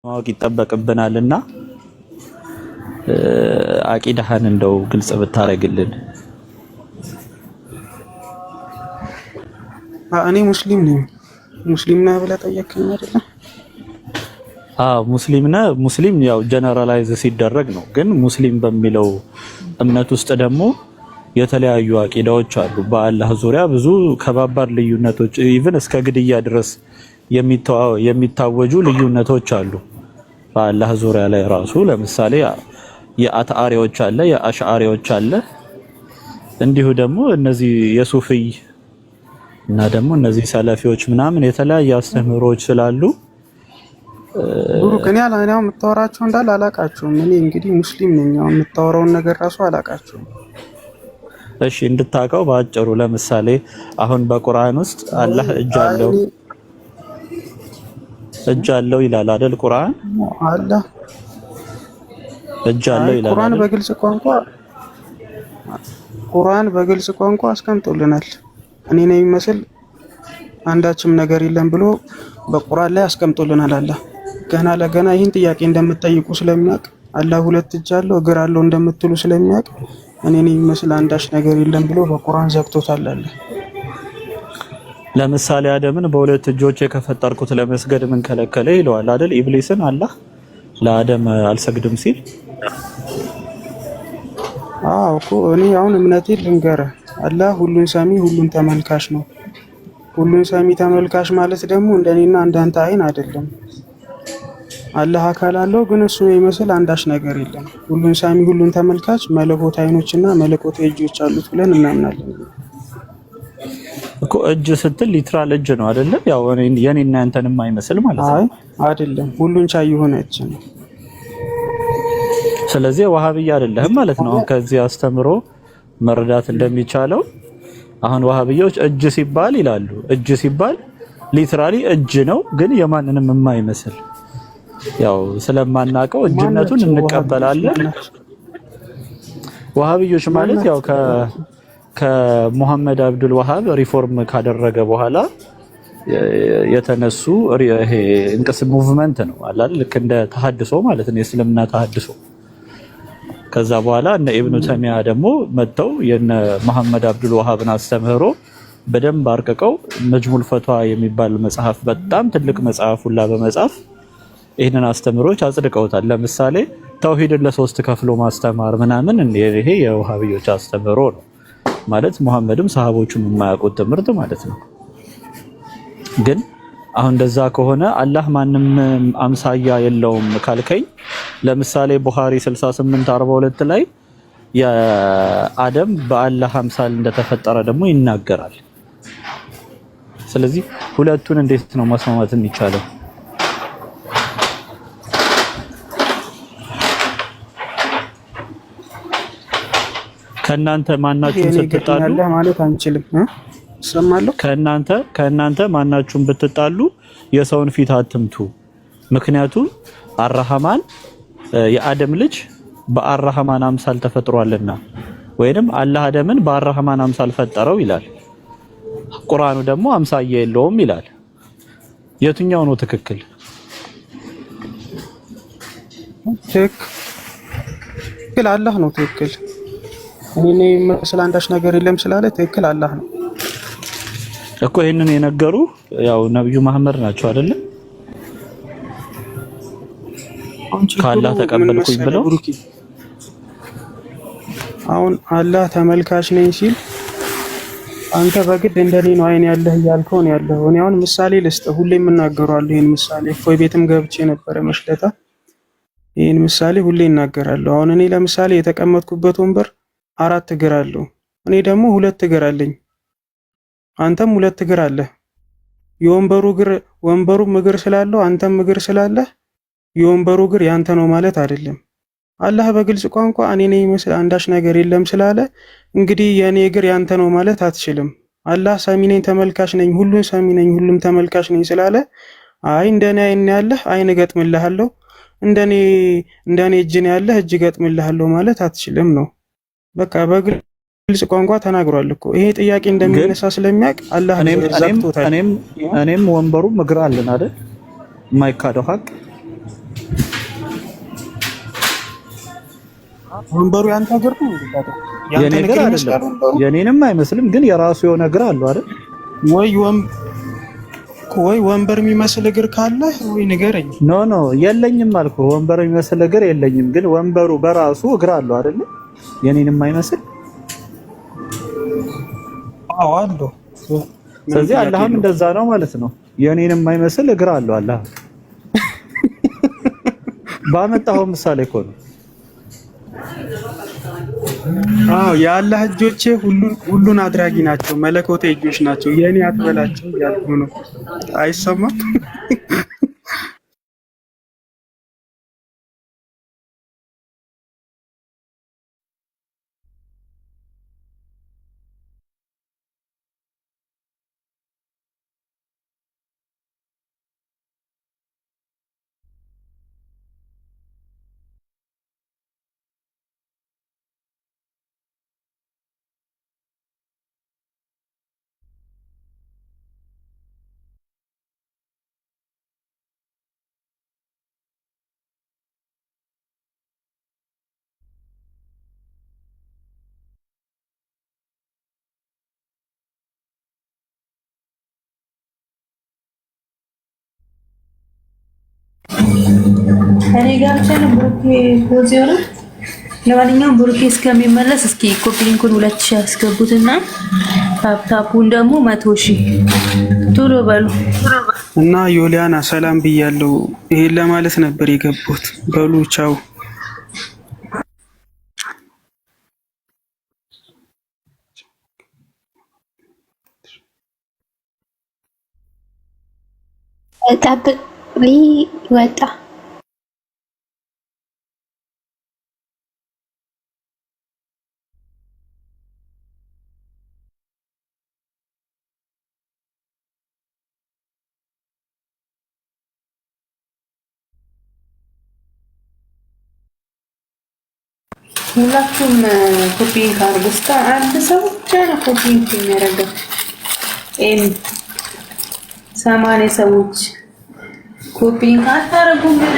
ማወቅ ይጠበቅብናልና አቂዳህን እንደው ግልጽ ብታረግልን። እኔ ሙስሊም ነኝ። ሙስሊም ነህ ብለህ ጠየቅከኝ አይደለ? ሙስሊም ነህ። ሙስሊም ያው ጀነራላይዝ ሲደረግ ነው። ግን ሙስሊም በሚለው እምነት ውስጥ ደግሞ የተለያዩ አቂዳዎች አሉ። በአላህ ዙሪያ ብዙ ከባባድ ልዩነቶች ኢቭን እስከ ግድያ ድረስ የሚታወጁ ልዩነቶች አሉ። በአላህ ዙሪያ ላይ ራሱ ለምሳሌ የአትአሪዎች አለ፣ የአሽዓሪዎች አለ። እንዲሁ ደግሞ እነዚህ የሱፍይ እና ደግሞ እነዚህ ሰለፊዎች ምናምን የተለያየ አስተምህሮች ስላሉ ብሩክ እኔ አላኛው የምታወራቸው እንዳለ አላቃቸውም። እኔ እንግዲህ ሙስሊም ነኝ። አሁን የምታወራውን ነገር ራሱ አላቃቸውም። እሺ እንድታቀው ባጭሩ ለምሳሌ አሁን በቁርአን ውስጥ አላህ እጅ አለው ይላል አይደል? ቁርአን አላህ እጅ አለው ይላል። ቁርአን በግልጽ ቋንቋ አስቀምጦልናል። እኔን የሚመስል አንዳችም ነገር የለም ብሎ በቁርአን ላይ አስቀምጦልናል። አላህ ገና ለገና ይህን ጥያቄ እንደምትጠይቁ ስለሚያውቅ አላህ ሁለት እጅ አለው እግር አለው እንደምትሉ ስለሚያውቅ እኔን የሚመስል አንዳች ነገር የለም ብሎ በቁርአን ዘግቶታል። አላህ ለምሳሌ አደምን በሁለት እጆች የከፈጠርኩት ለመስገድ ምን ከለከለ ይለዋል አይደል? ኢብሊስን አላህ ለአደም አልሰግድም ሲል እኮ እኔ አሁን እምነቴን ልንገርህ። አላህ ሁሉን ሰሚ ሁሉን ተመልካች ነው። ሁሉን ሰሚ ተመልካች ማለት ደግሞ እንደኔና እንዳንተ አይን አይደለም። አላህ አካል አለው ግን እሱ የሚመስል አንዳች ነገር የለም። ሁሉን ሰሚ ሁሉን ተመልካች መለኮት አይኖችና መለኮት እጆች አሉት ብለን እናምናለን። እኮ እጅ ስትል ሊትራል እጅ ነው አይደለ? ያው የኔና ያንተንም አይመስል ማለት ነው። አይደለም፣ ሁሉን ቻይ የሆነ እጅ ነው። ስለዚህ ወሃብያ አይደለህም ማለት ነው። ከዚህ አስተምሮ መረዳት እንደሚቻለው አሁን ወሃብያዎች እጅ ሲባል ይላሉ። እጅ ሲባል ሊትራሊ እጅ ነው ግን የማንንም የማይመስል ያው ስለማናቀው እጅነቱን እንቀበላለን። ወሃብዮች ማለት ያው ከሙሐመድ አብዱል ወሃብ ሪፎርም ካደረገ በኋላ የተነሱ ይሄ ሙቭመንት ነው አይደል? ልክ እንደ ተሐድሶ ማለት ነው፣ የእስልምና ተሐድሶ። ከዛ በኋላ እነ ኢብኑ ተይሚያ ደግሞ መጥተው የነ መሐመድ አብዱል ወሃብን አስተምህሮ በደንብ አርቀቀው መጅሙል ፈትዋ የሚባል መጽሐፍ፣ በጣም ትልቅ መጽሐፍ ሁላ በመጻፍ ይሄንን አስተምህሮች አጽድቀውታል። ለምሳሌ ተውሂድን ለሶስት ከፍሎ ማስተማር ምናምን ይሄ የወሃብዮች አስተምህሮ ነው ማለት ሙሐመድም ሰሃቦቹም የማያውቁት ትምህርት ማለት ነው። ግን አሁን እንደዛ ከሆነ አላህ ማንም አምሳያ የለውም ካልከኝ ለምሳሌ ቡኻሪ 6842 ላይ የአደም በአላህ አምሳል እንደተፈጠረ ደግሞ ይናገራል። ስለዚህ ሁለቱን እንዴት ነው ማስማማት የሚቻለው? ከእናንተ ማናችሁም ስትጣሉ ማለት አንችልም። ሰማለሁ ከእናንተ ማናችሁም ብትጣሉ የሰውን ፊት አትምቱ። ምክንያቱም አርሃማን የአደም ልጅ በአርሃማን አምሳል ተፈጥሯልና ወይንም አላህ አደምን በአርሃማን አምሳል ፈጠረው ይላል። ቁርአኑ ደግሞ አምሳያ የለውም ይላል። የትኛው ነው ትክክል? ትክክል አላህ ነው ትክክል። እኔ መስል አንዳች ነገር የለም ስላለ ትክክል አላህ ነው እኮ። ይሄንን የነገሩ ያው ነብዩ መሐመድ ናቸው አይደለ? ከአላህ ተቀበልኩኝ ብለው አሁን አላህ ተመልካች ነኝ ሲል አንተ በግድ እንደኔ ነው አይን ያለህ እያልከው ነው ያለው። እኔ አሁን ምሳሌ ልስጥህ፣ ሁሌም እናገራለሁ ይሄን ምሳሌ። እፎይ ቤትም ገብቼ ነበረ መሽለታ። ይሄን ምሳሌ ሁሌ እናገራለሁ። አሁን እኔ ለምሳሌ የተቀመጥኩበት ወንበር 4 እግር አለው፣ እኔ ደግሞ 2 እግር አለኝ። አንተም 2 እግር አለ። ወንበሩም እግር ስላለው አንተም እግር ስላለህ የወንበሩ እግር ያንተ ነው ማለት አይደለም። አላህ በግልጽ ቋንቋ እኔ ነኝ መስል አንዳች ነገር የለም ስላለ እንግዲህ የኔ እግር ያንተ ነው ማለት አትችልም። አላህ ሰሚ ነኝ ተመልካች ነኝ፣ ሁሉን ሰሚ ነኝ ሁሉም ተመልካች ነኝ ስላለ አይ እንደኔ አይን ያለህ አይን እገጥምልሃለሁ፣ እንደኔ እጅ ነው ያለህ እጅ እገጥምልሃለሁ ማለት አትችልም ነው። በቃ በግልጽ ቋንቋ ተናግሯል እኮ። ይሄ ጥያቄ እንደሚነሳ ስለሚያውቅ አላህ ዘግቶታል። እኔም ወንበሩም እግር አለን አይደል? የማይካደው ሀቅ ወንበሩ ያንተ እግር ነው እንዴ? የኔ እግር አይደለም፣ የኔንም አይመስልም፣ ግን የራሱ የሆነ እግር አለው አይደል? ወይ ወንበር የሚመስል እግር ካለ ወይ ንገረኝ። ኖ የለኝም አልኩህ። ወንበር የሚመስል እግር የለኝም፣ ግን ወንበሩ በራሱ እግር አለው አይደል? የኔንም አይመስል። አዎ አለው። ስለዚህ አላህም እንደዛ ነው ማለት ነው። የኔንም አይመስል እግር አለው አላህ። ባመጣው ምሳሌ እኮ ነው። አዎ የአላህ እጆቼ ሁሉን አድራጊ ናቸው፣ መለኮቴ እጆች ናቸው። የኔ አትበላቸው ያልኩ ነው። አይሰማም? እኔ ጋር ብቻ ነው ብሩኬ ፖዝ የሆነ። ለማንኛውም ብሩኬ እስከሚመለስ እስኪ ኮፒ ሊንኩን 2000 ያስገቡትና ታፕታፑን ደግሞ 100,000 ቶሎ በሉ እና ዮሊያና ሰላም ብያለሁ። ይሄን ለማለት ነበር የገቡት። በሉ ቻው። ጠብቅ ወጣ ሁላችሁም ኮፒን ካርጉ። እስከ አንድ ሰው ብቻ ነው ኮፒን የሚያደርገው። 80 ሰዎች ኮፒን ካታረጉ ምን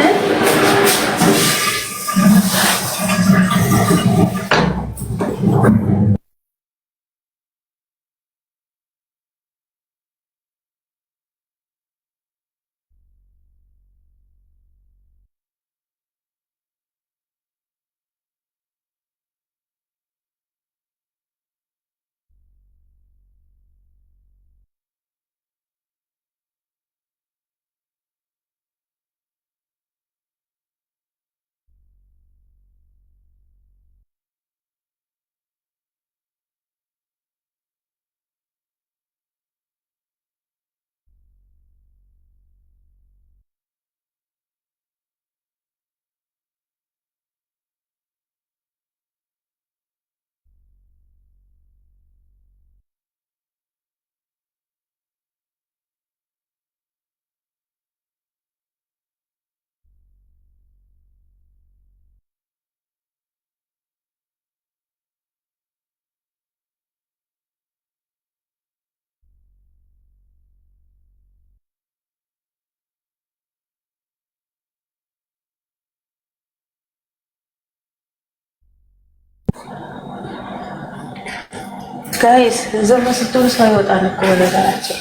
ጋይስ ዘመ ስትሉ ሰው ይወጣል እኮ ወለታቸው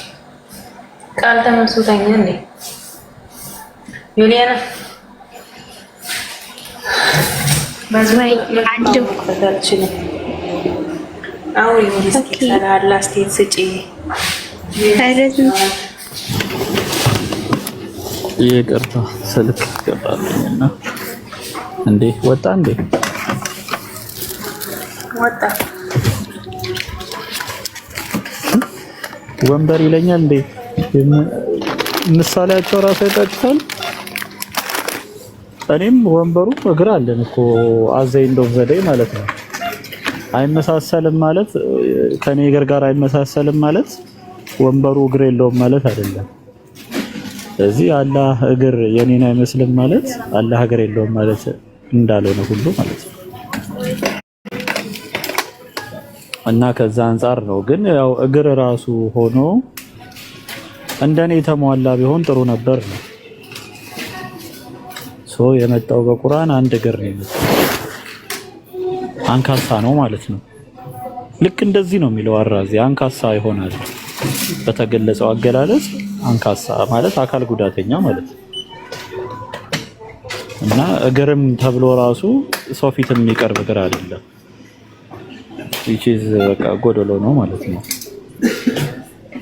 ቃል ተመሱተኛ እንዴ ዩሊያና በዝማይ አንዱ ከተልችል አው ይስኪ ሰላላ ስቴት ስጪ ይቅርታ ስልክ ገባልኝና እንዴ ወጣ እንዴ ወጣ ወንበር ይለኛል እንዴ ምሳሌያቸው ራሱ አይጣጣል። እኔም ወንበሩ እግር አለን እኮ አዘይ እንደው ዘዴ ማለት ነው። አይመሳሰልም ማለት ከኔ እግር ጋር አይመሳሰልም ማለት ወንበሩ እግር የለውም ማለት አይደለም። ስለዚህ አላህ እግር የኔን አይመስልም ማለት አላህ እግር የለውም ማለት እንዳልሆነ ሁሉ ማለት ነው። እና ከዛ አንፃር ነው። ግን ያው እግር ራሱ ሆኖ እንደኔ ተሟላ ቢሆን ጥሩ ነበር ነው። የመጣው በቁርአን አንድ እግር ነው የመጣው። አንካሳ ነው ማለት ነው። ልክ እንደዚህ ነው የሚለው አራዚ አንካሳ ይሆናል። በተገለጸው አገላለጽ አንካሳ ማለት አካል ጉዳተኛ ማለት ነው። እና እግርም ተብሎ ራሱ ሰው ፊት የሚቀርብ እግር አይደለም። which is በቃ ጎደሎ ነው ማለት ነው።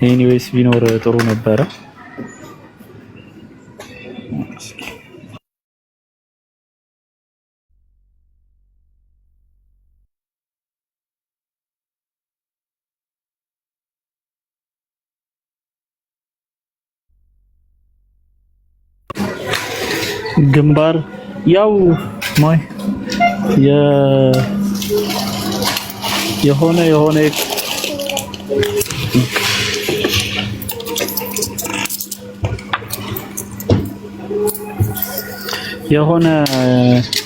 ኤኒዌይስ ቢኖር ጥሩ ነበረ። ግንባር ያው ማይ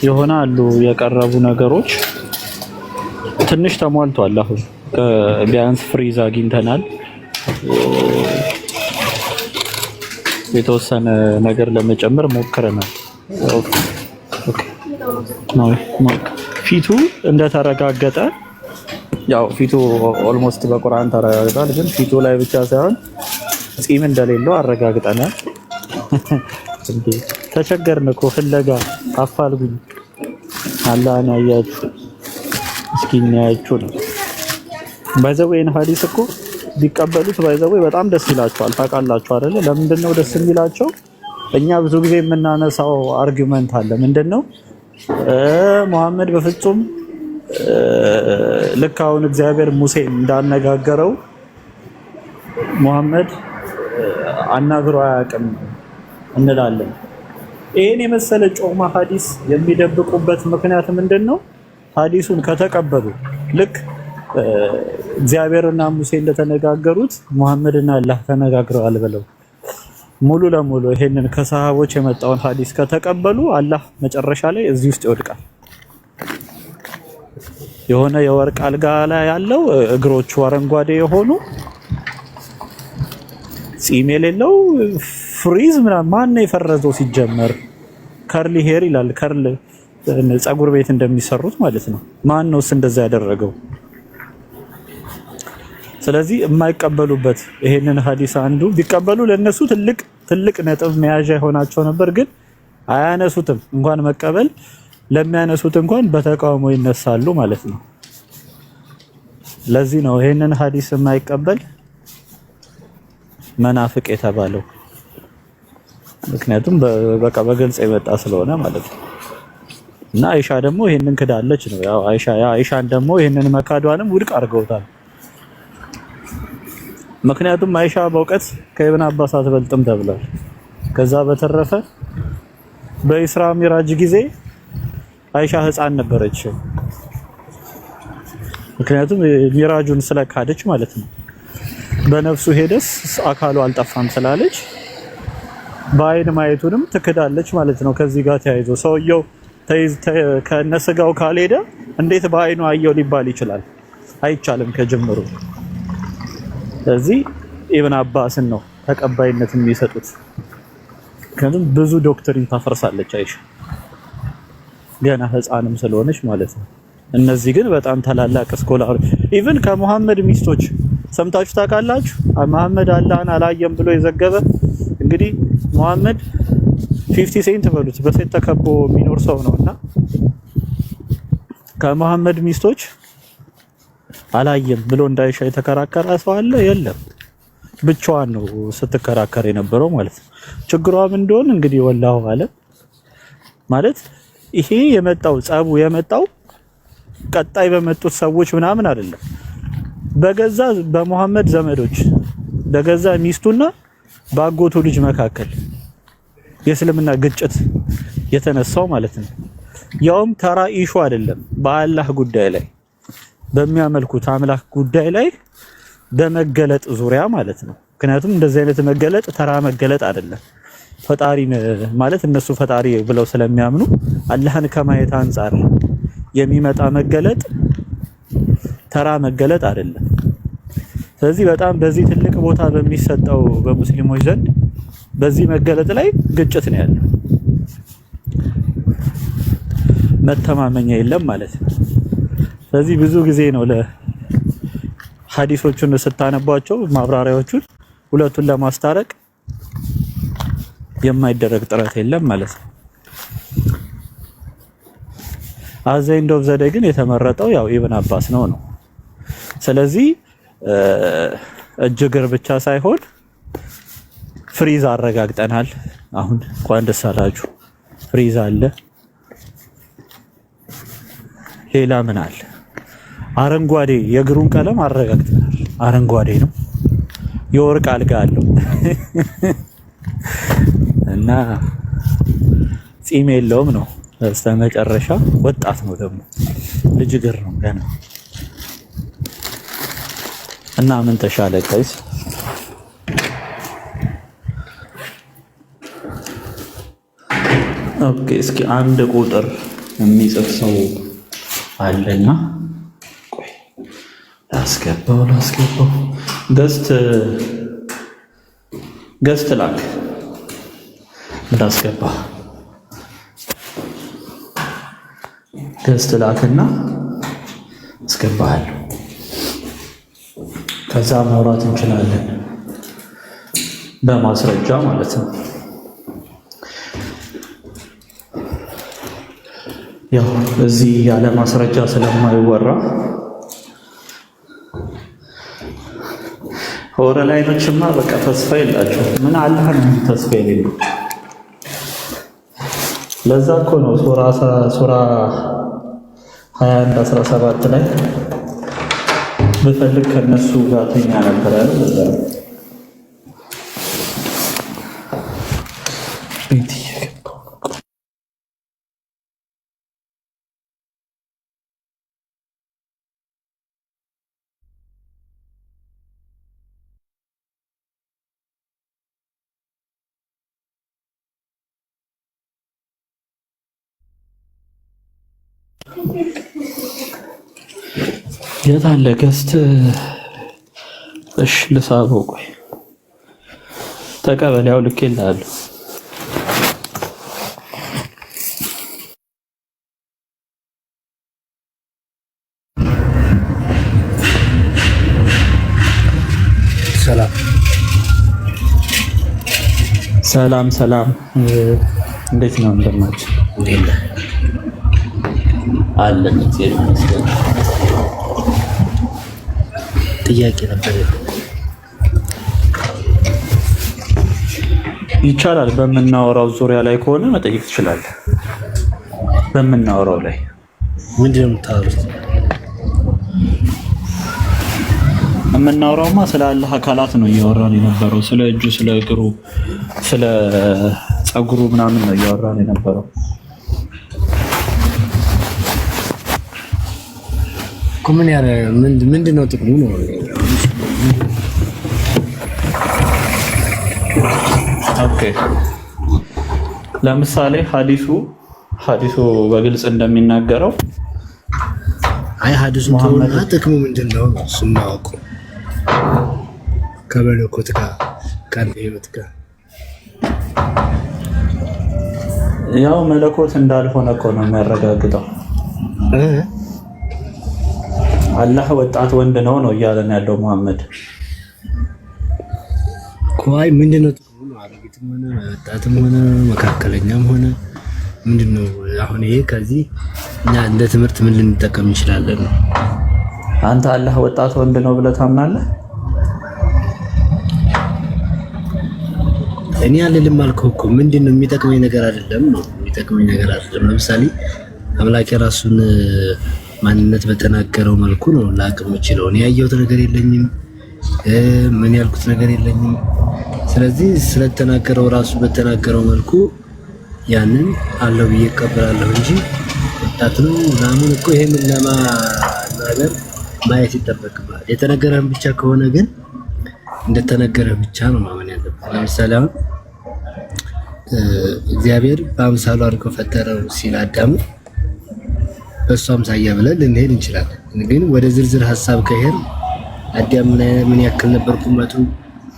የሆነ አሉ የቀረቡ ነገሮች ትንሽ ተሟልቷል። አሁን ቢያንስ ፍሪዝ አግኝተናል። የተወሰነ ነገር ለመጨመር ሞክረናል። ፊቱ እንደተረጋገጠ ያው ፊቱ ኦልሞስት በቁርአን ተረጋግጧል። ግን ፊቱ ላይ ብቻ ሳይሆን ጺም እንደሌለው አረጋግጠናል። ተቸገርን እኮ ፍለጋ አፋልጉኝ። አላህን ያያችሁ እስኪ እናያችሁ ነው። ባይዘዌን ሐዲስ እኮ ቢቀበሉት ባይዘዌ በጣም ደስ ይላቸዋል። ታውቃላችሁ አይደለ? ለምንድን ነው ደስ የሚላቸው? እኛ ብዙ ጊዜ የምናነሳው አርጊውመንት አለ። ምንድነው መሐመድ በፍጹም ልክ አሁን እግዚአብሔር ሙሴን እንዳነጋገረው መሐመድ አናግሮ አያውቅም እንላለን። ይሄን የመሰለ ጮማ ሐዲስ የሚደብቁበት ምክንያት ምንድነው? ሐዲሱን ከተቀበሉ ልክ እግዚአብሔርና ሙሴ እንደተነጋገሩት መሐመድና አላህ ተነጋግረዋል ብለው ሙሉ ለሙሉ ይሄንን ከሰሃቦች የመጣውን ሐዲስ ከተቀበሉ አላህ መጨረሻ ላይ እዚህ ውስጥ ይወድቃል። የሆነ የወርቅ አልጋ ላይ ያለው እግሮቹ አረንጓዴ የሆኑ ጺም የሌለው ፍሪዝ ምናምን ማን ነው የፈረዘው? ሲጀመር ከርሊ ሄር ይላል። ከርል ፀጉር ቤት እንደሚሰሩት ማለት ነው። ማን ነውስ እንደዛ ያደረገው? ስለዚህ የማይቀበሉበት ይሄንን ሐዲስ አንዱ ቢቀበሉ ለነሱ ትልቅ ነጥብ መያዣ ይሆናቸው ነበር። ግን አያነሱትም። እንኳን መቀበል ለሚያነሱት እንኳን በተቃውሞ ይነሳሉ ማለት ነው። ለዚህ ነው ይሄንን ሐዲስ የማይቀበል መናፍቅ የተባለው። ምክንያቱም በቃ በግልጽ የመጣ ስለሆነ ማለት ነው። እና አይሻ ደግሞ ይሄንን ክዳለች ነው። ያው አይሻን ደግሞ ይሄንን መካዷንም ውድቅ አድርገውታል። ምክንያቱም አይሻ በእውቀት ከኢብን አባስ አትበልጥም ተብሏል። ከዛ በተረፈ በኢስራ ሚራጅ ጊዜ አይሻ ህፃን ነበረች። ምክንያቱም ሚራጁን ስለካደች ማለት ነው። በነፍሱ ሄደስ አካሉ አልጠፋም ስላለች በአይን ማየቱንም ትክዳለች ማለት ነው። ከዚህ ጋር ተያይዞ ሰውየው ከነስጋው ካልሄደ እንዴት በአይኑ አየው ሊባል ይችላል? አይቻልም ከጀምሩ። ስለዚህ ኢብን አባስን ነው ተቀባይነት የሚሰጡት። ምክንያቱም ብዙ ዶክትሪን ታፈርሳለች አይሻ ገና ህፃንም ስለሆነች ማለት ነው። እነዚህ ግን በጣም ታላላቅ ስኮላር ኢቭን ከመሐመድ ሚስቶች ሰምታችሁ ታውቃላችሁ? መሐመድ አላህን አላየም ብሎ የዘገበ እንግዲህ መሐመድ 50 ሴንት በሉት በሴት ተከቦ የሚኖር ሰው ነውና ከመሐመድ ሚስቶች አላየም ብሎ እንዳይሻ የተከራከረ ሰው አለ? የለም። ብቻዋን ነው ስትከራከር የነበረው ማለት ነው። ችግሯ ምን እንደሆነ እንግዲህ ወላሁ አለም ማለት ይሄ የመጣው ጸቡ የመጣው ቀጣይ በመጡት ሰዎች ምናምን አይደለም። በገዛ በመሐመድ ዘመዶች በገዛ ሚስቱና በአጎቱ ልጅ መካከል የእስልምና ግጭት የተነሳው ማለት ነው። ያውም ተራ ኢሹ አይደለም። በአላህ ጉዳይ ላይ በሚያመልኩት አምላክ ጉዳይ ላይ በመገለጥ ዙሪያ ማለት ነው። ምክንያቱም እንደዚህ አይነት መገለጥ ተራ መገለጥ አይደለም። ፈጣሪ ማለት እነሱ ፈጣሪ ብለው ስለሚያምኑ አላህን ከማየት አንፃር የሚመጣ መገለጥ ተራ መገለጥ አይደለም። ስለዚህ በጣም በዚህ ትልቅ ቦታ በሚሰጠው በሙስሊሞች ዘንድ በዚህ መገለጥ ላይ ግጭት ነው ያለው። መተማመኛ የለም ማለት ነው። ስለዚህ ብዙ ጊዜ ነው ለሐዲሶቹን ስታነቧቸው ማብራሪያዎቹን ሁለቱን ለማስታረቅ የማይደረግ ጥረት የለም ማለት ነው። አዘይንዶ ዘደ ግን የተመረጠው ያው ኢብን አባስ ነው። ስለዚህ እጅግር ብቻ ሳይሆን ፍሪዝ አረጋግጠናል። አሁን እንኳን ደስ አላችሁ ፍሪዝ አለ። ሌላ ምን አለ? አረንጓዴ የእግሩን ቀለም አረጋግጠናል። አረንጓዴ ነው። የወርቅ አልጋ አለው እና ጺም የለውም ነው። በስተመጨረሻ ወጣት ነው ደግሞ ልጅ እግር ነው ገና እና ምን ተሻለ ቀይስ? ኦኬ እስኪ አንድ ቁጥር የሚጽፍ ሰው አለና ቆይ ላስገባው ገስት ላክ እንዳስገባ ገስት ላክና አስገባለሁ። ከዛ ማውራት እንችላለን በማስረጃ ማለት ነው። ያው እዚህ ያለ ማስረጃ ስለማይወራ ወረ ላይ ነችማ በቃ ተስፋ የላቸው። ምን አላህ ነው ተስፋ የሌለው። ለዛ እኮ ነው ሱራ 21:17 ላይ በፈልግ ከነሱ ጋር ተኛ ነበር አይደል? ለዛ ቤት የት አለ ገስት? እሺ ልሳበው። ቆይ ተቀበል። ያው ልኬልሃለሁ። ሰላም። እንዴት ነው እንደማችሁ? እንዴት አለን? ይመስገን። ጥያቄ ነበር። ይቻላል። በምናወራው ዙሪያ ላይ ከሆነ መጠየቅ ትችላለህ። በምናወራው ላይ ምንድነው የምታወሩት? የምናወራውማ ስለ አላህ አካላት ነው እያወራን የነበረው። ስለ እጁ፣ ስለ እግሩ፣ ስለ ፀጉሩ ምናምን ነው እያወራን የነበረው። ምን ያለ ምንድነው ጥቅሙ ነው? ኦኬ ለምሳሌ ሐዲሱ በግልጽ እንደሚናገረው ሐዲሱን ተውና ጥቅሙ ምንድነው? ስናውቁ ከመለኮት ጋር ከህይወት ጋር ያው መለኮት እንዳልሆነ እኮ ነው የሚያረጋግጠው። አላህ ወጣት ወንድ ነው እያለን ያለው መሐመድ። ቆይ ምንድነው ጥቅሙ ነው? አሮጊትም ሆነ ወጣትም ሆነ መካከለኛም ሆነ ምንድነው? አሁን ይሄ ከዚህ እኛ እንደ ትምህርት ምን ልንጠቀም እንችላለን ነው? አንተ አላህ ወጣት ወንድ ነው ብለህ ታምናለህ? እኔ አልልም አልኩህ እኮ። ምንድነው የሚጠቅመኝ ነገር አይደለም ነው? የሚጠቅመኝ ነገር አይደለም። ለምሳሌ አምላክ የራሱን ማንነት በተናገረው መልኩ ነው ላቅም የምችለው። እኔ ያየሁት ነገር የለኝም፣ ምን ያልኩት ነገር የለኝም። ስለዚህ ስለተናገረው ራሱ በተናገረው መልኩ ያንን አለው ብዬ እቀበላለሁ እንጂ ወጣት ነው ምናምን እኮ ይሄን ለማናገር ማየት ይጠበቅብሃል። የተነገረህን ብቻ ከሆነ ግን እንደተነገረህ ብቻ ነው ማመን ያለብህ። ለምሳሌ አሁን እግዚአብሔር በአምሳሉ አድርጎ ፈጠረው ሲል አዳም በእሱ አምሳያ ብለን ልንሄድ እንችላለን። ግን ወደ ዝርዝር ሀሳብ ከሄድ አዳም ምን ያክል ነበር ቁመቱ?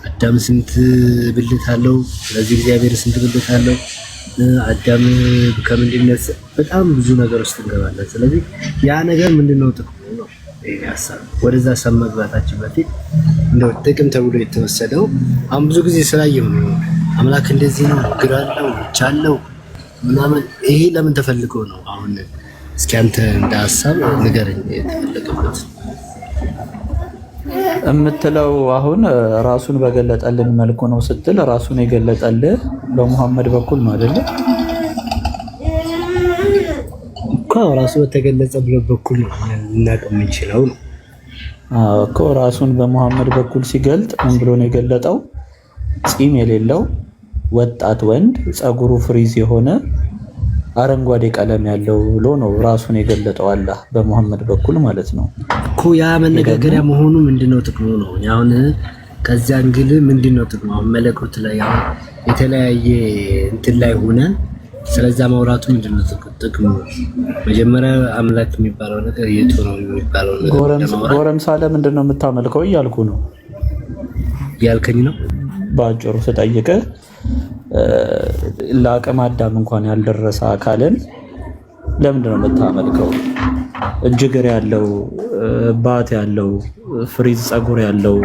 አዳም ስንት ብልት አለው? ስለዚህ እግዚአብሔር ስንት ብልት አለው? አዳም ከምንድነው በጣም ብዙ ነገር ውስጥ እንገባለን። ስለዚህ ያ ነገር ምንድነው ጥቅሙ ነው ሀሳብ። ወደዛ ሀሳብ መግባታችን በፊት እንደው ጥቅም ተብሎ የተወሰደው አሁን ብዙ ጊዜ ስላየው ነው አምላክ እንደዚህ ነው ግራለው ቻለው ምናምን። ይሄ ለምን ተፈልጎ ነው? አሁን እስኪ አንተ እንደ ሀሳብ ንገረኝ የተፈለገበት የምትለው። አሁን ራሱን በገለጠልን መልኩ ነው ስትል ራሱን የገለጠልህ በሙሐመድ በኩል ነው አይደለ? እኮ ራሱ በተገለጸበት በኩል ነው ልናውቅ የምንችለው ነው እኮ። ራሱን በሙሐመድ በኩል ሲገልጥ ምን ብሎ ነው የገለጠው? ፂም የሌለው ወጣት ወንድ ፀጉሩ ፍሪዝ የሆነ አረንጓዴ ቀለም ያለው ብሎ ነው ራሱን የገለጠው አላህ በሙሐመድ በኩል ማለት ነው እኮ። ያ መነጋገሪያ መሆኑ ምንድነው ጥቅሙ ነው? አሁን ከዚያ እንግል ምንድነው ጥቅሙ? አሁን መለኮት ላይ አሁን የተለያየ እንትን ላይ ሆነን ስለዛ ማውራቱ ምንድነው ጥቅሙ? መጀመሪያ አምላክ የሚባለው ነገር የቱ ነው የሚባለው ነገር ጎረምሳ ለምንድነው የምታመልከው እያልኩ ነው ያልከኝ ነው በአጭሩ ስጠይቅህ። ለአቅመ አዳም እንኳን ያልደረሰ አካልን ለምንድን ነው የምታመልከው? እጅግር ያለው ባት ያለው ፍሪዝ ፀጉር ያለው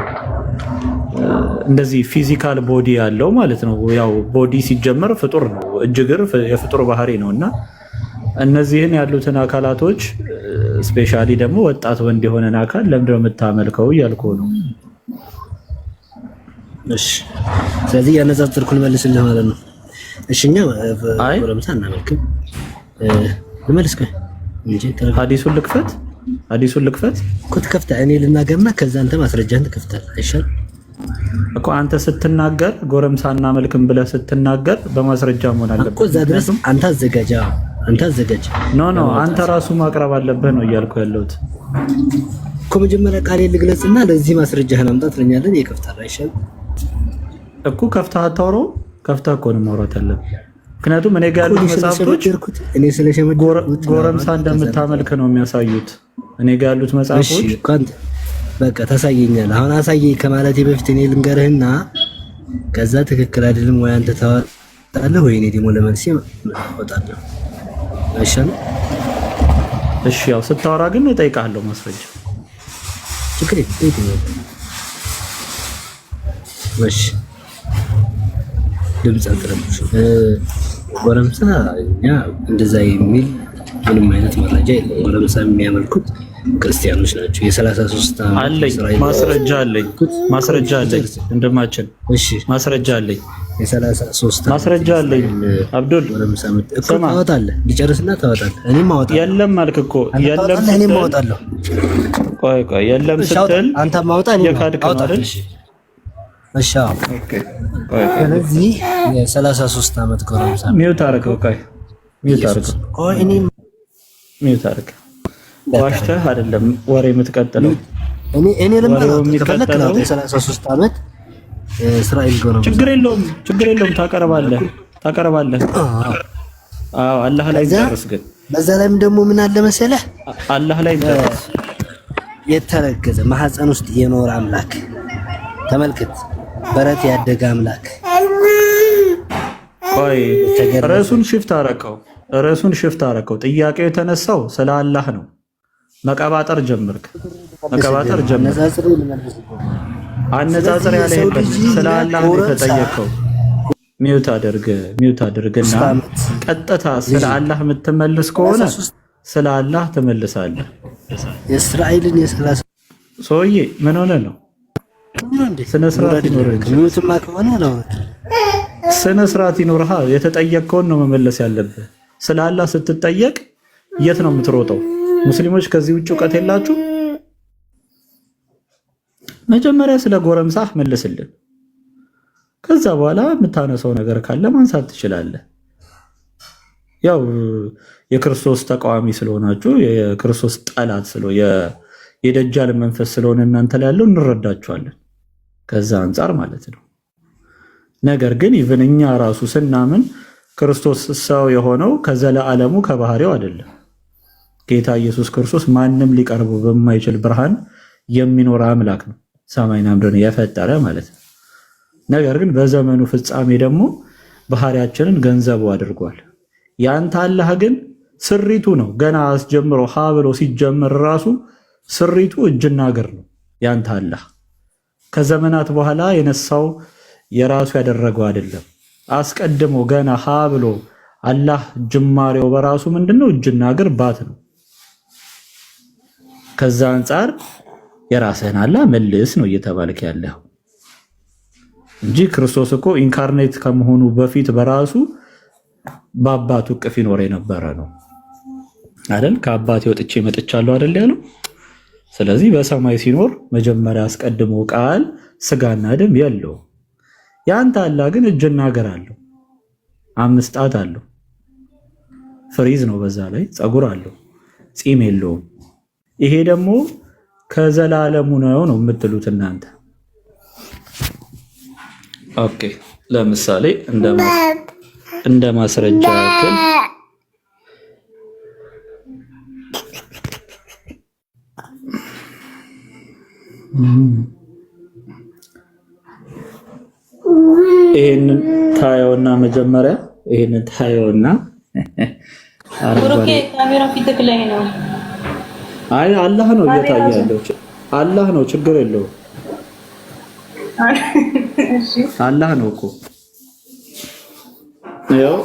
እንደዚህ ፊዚካል ቦዲ ያለው ማለት ነው። ያው ቦዲ ሲጀመር ፍጡር ነው፣ እጅግር የፍጡር ባህሪ ነው እና እነዚህን ያሉትን አካላቶች ስፔሻሊ ደግሞ ወጣት ወንድ የሆነን አካል ለምንድን ነው የምታመልከው እያልኩ ነው። እሺ ስለዚህ ያነጻጽርኩን መልስልህ ማለት ነው። እሺኛ ጎረምሳ እናመልክም ልመልስ እንጂ ሐዲሱን ልክፈት እኮ ትከፍተህ እኔ ልናገርና ከዛ አንተ ማስረጃህን ትከፍታለህ አይሻል እኮ። አንተ ስትናገር ጎረምሳ እናመልክም ብለህ ስትናገር በማስረጃ መሆን አለበት እኮ። እዛ ድረስ አንተ አዘጋጅ ኖ አንተ ራሱ ማቅረብ አለብህ ነው እያልኩ ያለሁት እኮ። መጀመሪያ ቃሌን ልግለጽና ለዚህ ማስረጃህን አምጣት ለኛለን ይከፍታል አይሻል እኮ። ከፍተህ አታወራው? ከፍተህ እኮ ነው ማውራት ያለብህ። ምክንያቱም እኔ ጋር ያሉት መጽሐፍቶች ጎረምሳ እንደምታመልክ ነው የሚያሳዩት። እኔ ጋር ያሉት መጽሐፎች በቃ ታሳየኛለህ። አሁን አሳየኝ ከማለቴ በፊት እኔ ልንገርህና ከዛ ትክክል አይደለም ወይ አንተ ታወጣለህ ወይ እኔ ደግሞ ለመልሴ አወጣለሁ አይሻልም? እሺ ያው ስታወራ ግን እጠይቅሃለሁ ማስረጃ። ችግር የለም። እሺ ድምፅ አቅርብሽ ጎረምሳ እኛ እንደዛ የሚል ምንም አይነት መረጃ የለም። ጎረምሳ የሚያመልኩት ክርስቲያኖች ናቸው። የ33 አለኝ ማስረጃ አለኝ እንደማችን። እሺ ማስረጃ አለኝ የ33 ማስረጃ አለኝ። አብዱል ጎረምሳ እኮ ታወጣለህ፣ ሊጨርስና ታወጣለህ። እኔም አወጣለሁ። የለም አልክ እኮ የለም። እኔም አወጣለሁ። ቆይ የለም ስትል አንተ ማውጣ እኔ አወጣለሁ። እሺ ስለዚህ የ33 ዓመት ጎረምሳ ሚውት አድርገው። ሚውት አድርገው። ዋሽተህ አይደለም ወሬ የምትቀጥለው። እኔ ለምን ከፈለክ ነው የ33 ዓመት እስራኤል ጎረምሳ። ችግር የለውም። ታቀርባለህ። አዎ አላህ ላይ ደርስ። ግን በዛ ላይም ደግሞ ምን አለ መሰለህ አላህ ላይ ደርስ። የተረገዘ ማህፀን ውስጥ የኖረ አምላክ ተመልከት። በረት ያደገ አምላክ። ቆይ ርዕሱን ሽፍት አረከው። ጥያቄው የተነሳው ስለ አላህ ነው። መቀባጠር ጀመርክ። አነጻጽር ያለ የለም። ስለ አላህ ነው የተጠየቀው። ሚውት አድርግና ቀጥታ ስለ አላህ የምትመልስ ከሆነ ስለ አላህ ትመልሳለህ። የእስራኤልን የ30 ሰውዬ ምን ሆነ ነው? ስነ ስርዓት ይኖርህ። የተጠየቅከውን ነው መመለስ ያለብህ። ስለ አላህ ስትጠየቅ የት ነው የምትሮጠው? ሙስሊሞች ከዚህ ውጭ እውቀት የላችሁ? መጀመሪያ ስለ ጎረምሳህ መልስልን። ከዛ በኋላ የምታነሳው ነገር ካለ ማንሳት ትችላለህ። ያው የክርስቶስ ተቃዋሚ ስለሆናችሁ የክርስቶስ ጠላት የደጃል መንፈስ ስለሆነ እናንተ ላይ ያለው እንረዳችኋለን። ከዛ አንጻር ማለት ነው። ነገር ግን ኢቭን እኛ ራሱ ስናምን ክርስቶስ ሰው የሆነው ከዘለዓለሙ ከባህሪው አይደለም። ጌታ ኢየሱስ ክርስቶስ ማንም ሊቀርበው በማይችል ብርሃን የሚኖር አምላክ ነው፣ ሰማይና ምድርን የፈጠረ ማለት ነው። ነገር ግን በዘመኑ ፍጻሜ ደግሞ ባህሪያችንን ገንዘቡ አድርጓል። ያንተ አላህ ግን ስሪቱ ነው። ገና አስጀምሮ ሀ ብሎ ሲጀምር ራሱ ስሪቱ እጅና እግር ነው። ያንተ አላህ ከዘመናት በኋላ የነሳው የራሱ ያደረገው አይደለም። አስቀድሞ ገና ሀ ብሎ አላህ ጅማሬው በራሱ ምንድነው? እጅና እግር ባት ነው። ከዛ አንጻር የራስህን አላህ መልስ ነው እየተባልክ ያለው እንጂ ክርስቶስ እኮ ኢንካርኔት ከመሆኑ በፊት በራሱ በአባቱ እቅፍ ይኖር የነበረ ነው አይደል? ከአባቴ ወጥቼ መጥቻለሁ አይደል ያለው። ስለዚህ በሰማይ ሲኖር መጀመሪያ አስቀድሞ ቃል ስጋና ደም የለው። ያንተ አላህ ግን እጅና እግር አለው፣ 5 ጣት አለው፣ ፍሪዝ ነው፣ በዛ ላይ ፀጉር አለው፣ ፂም የለውም። ይሄ ደግሞ ከዘላለሙ ነው የምትሉት እናንተ። ኦኬ ለምሳሌ እንደ ማስረጃ ያክል ይሄንን ታየውና መጀመሪያ ይሄንን ታየውና ብሩኬ ካሜራ ፊት ላይ ነው። አይ አላህ ነው እየታየ ያለው፣ አላህ ነው፣ ችግር የለውም። እሺ አላህ ነው እኮ ያው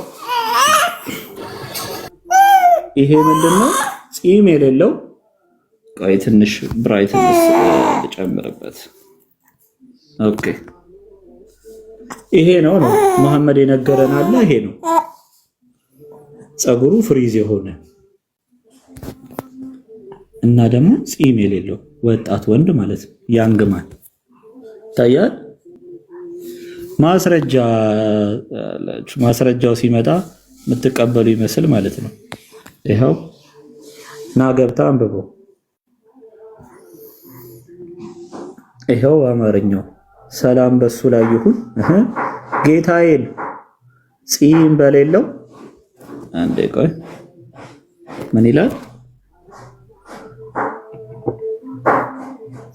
ይሄ ምንድነው? ፂም የሌለው ቆይ ትንሽ ብራይትነስ ልጨምርበት። ኦኬ ይሄ ነው መሐመድ የነገረን አለ። ይሄ ነው ፀጉሩ ፍሪዝ የሆነ እና ደግሞ ፂም የሌለው ወጣት ወንድ ማለት ነው። ያንግማን ታያል። ማስረጃው ሲመጣ የምትቀበሉ ይመስል ማለት ነው። ይኸው ና ገብታ አንብበው። ይኸው አማርኛው ሰላም በሱ ላይ ይሁን ጌታዬን ፂም በሌለው አንዴ ቆይ ምን ይላል?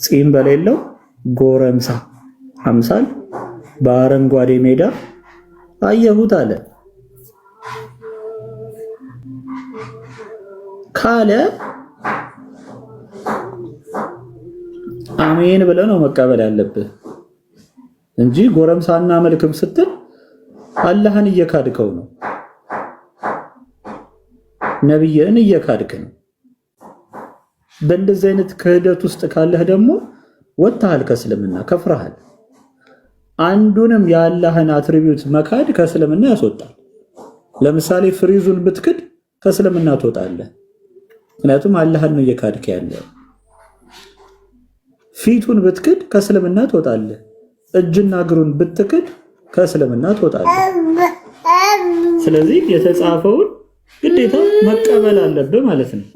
ፂም በሌለው ጎረምሳ አምሳል በአረንጓዴ ሜዳ አየሁት አለ ካለ አሜን ብለህ ነው መቀበል ያለብህ እንጂ ጎረምሳና መልክም ስትል አላህን እየካድከው ነው፣ ነብይን እየካድክ ነው። በእንደዚህ አይነት ክህደት ውስጥ ካለህ ደግሞ ወጥተሃል ከእስልምና ከፍረሃል። አንዱንም የአላህን አትሪቢዩት መካድ ከእስልምና ያስወጣል። ለምሳሌ ፍሪዙን ብትክድ ከእስልምና ትወጣለህ፣ ምክንያቱም አላህን ነው እየካድክ ያለው። ፊቱን ብትክድ ከእስልምና ትወጣለህ። እጅና እግሩን ብትክድ ከእስልምና ትወጣለህ። ስለዚህ የተጻፈውን ግዴታ መቀበል አለብህ ማለት ነው።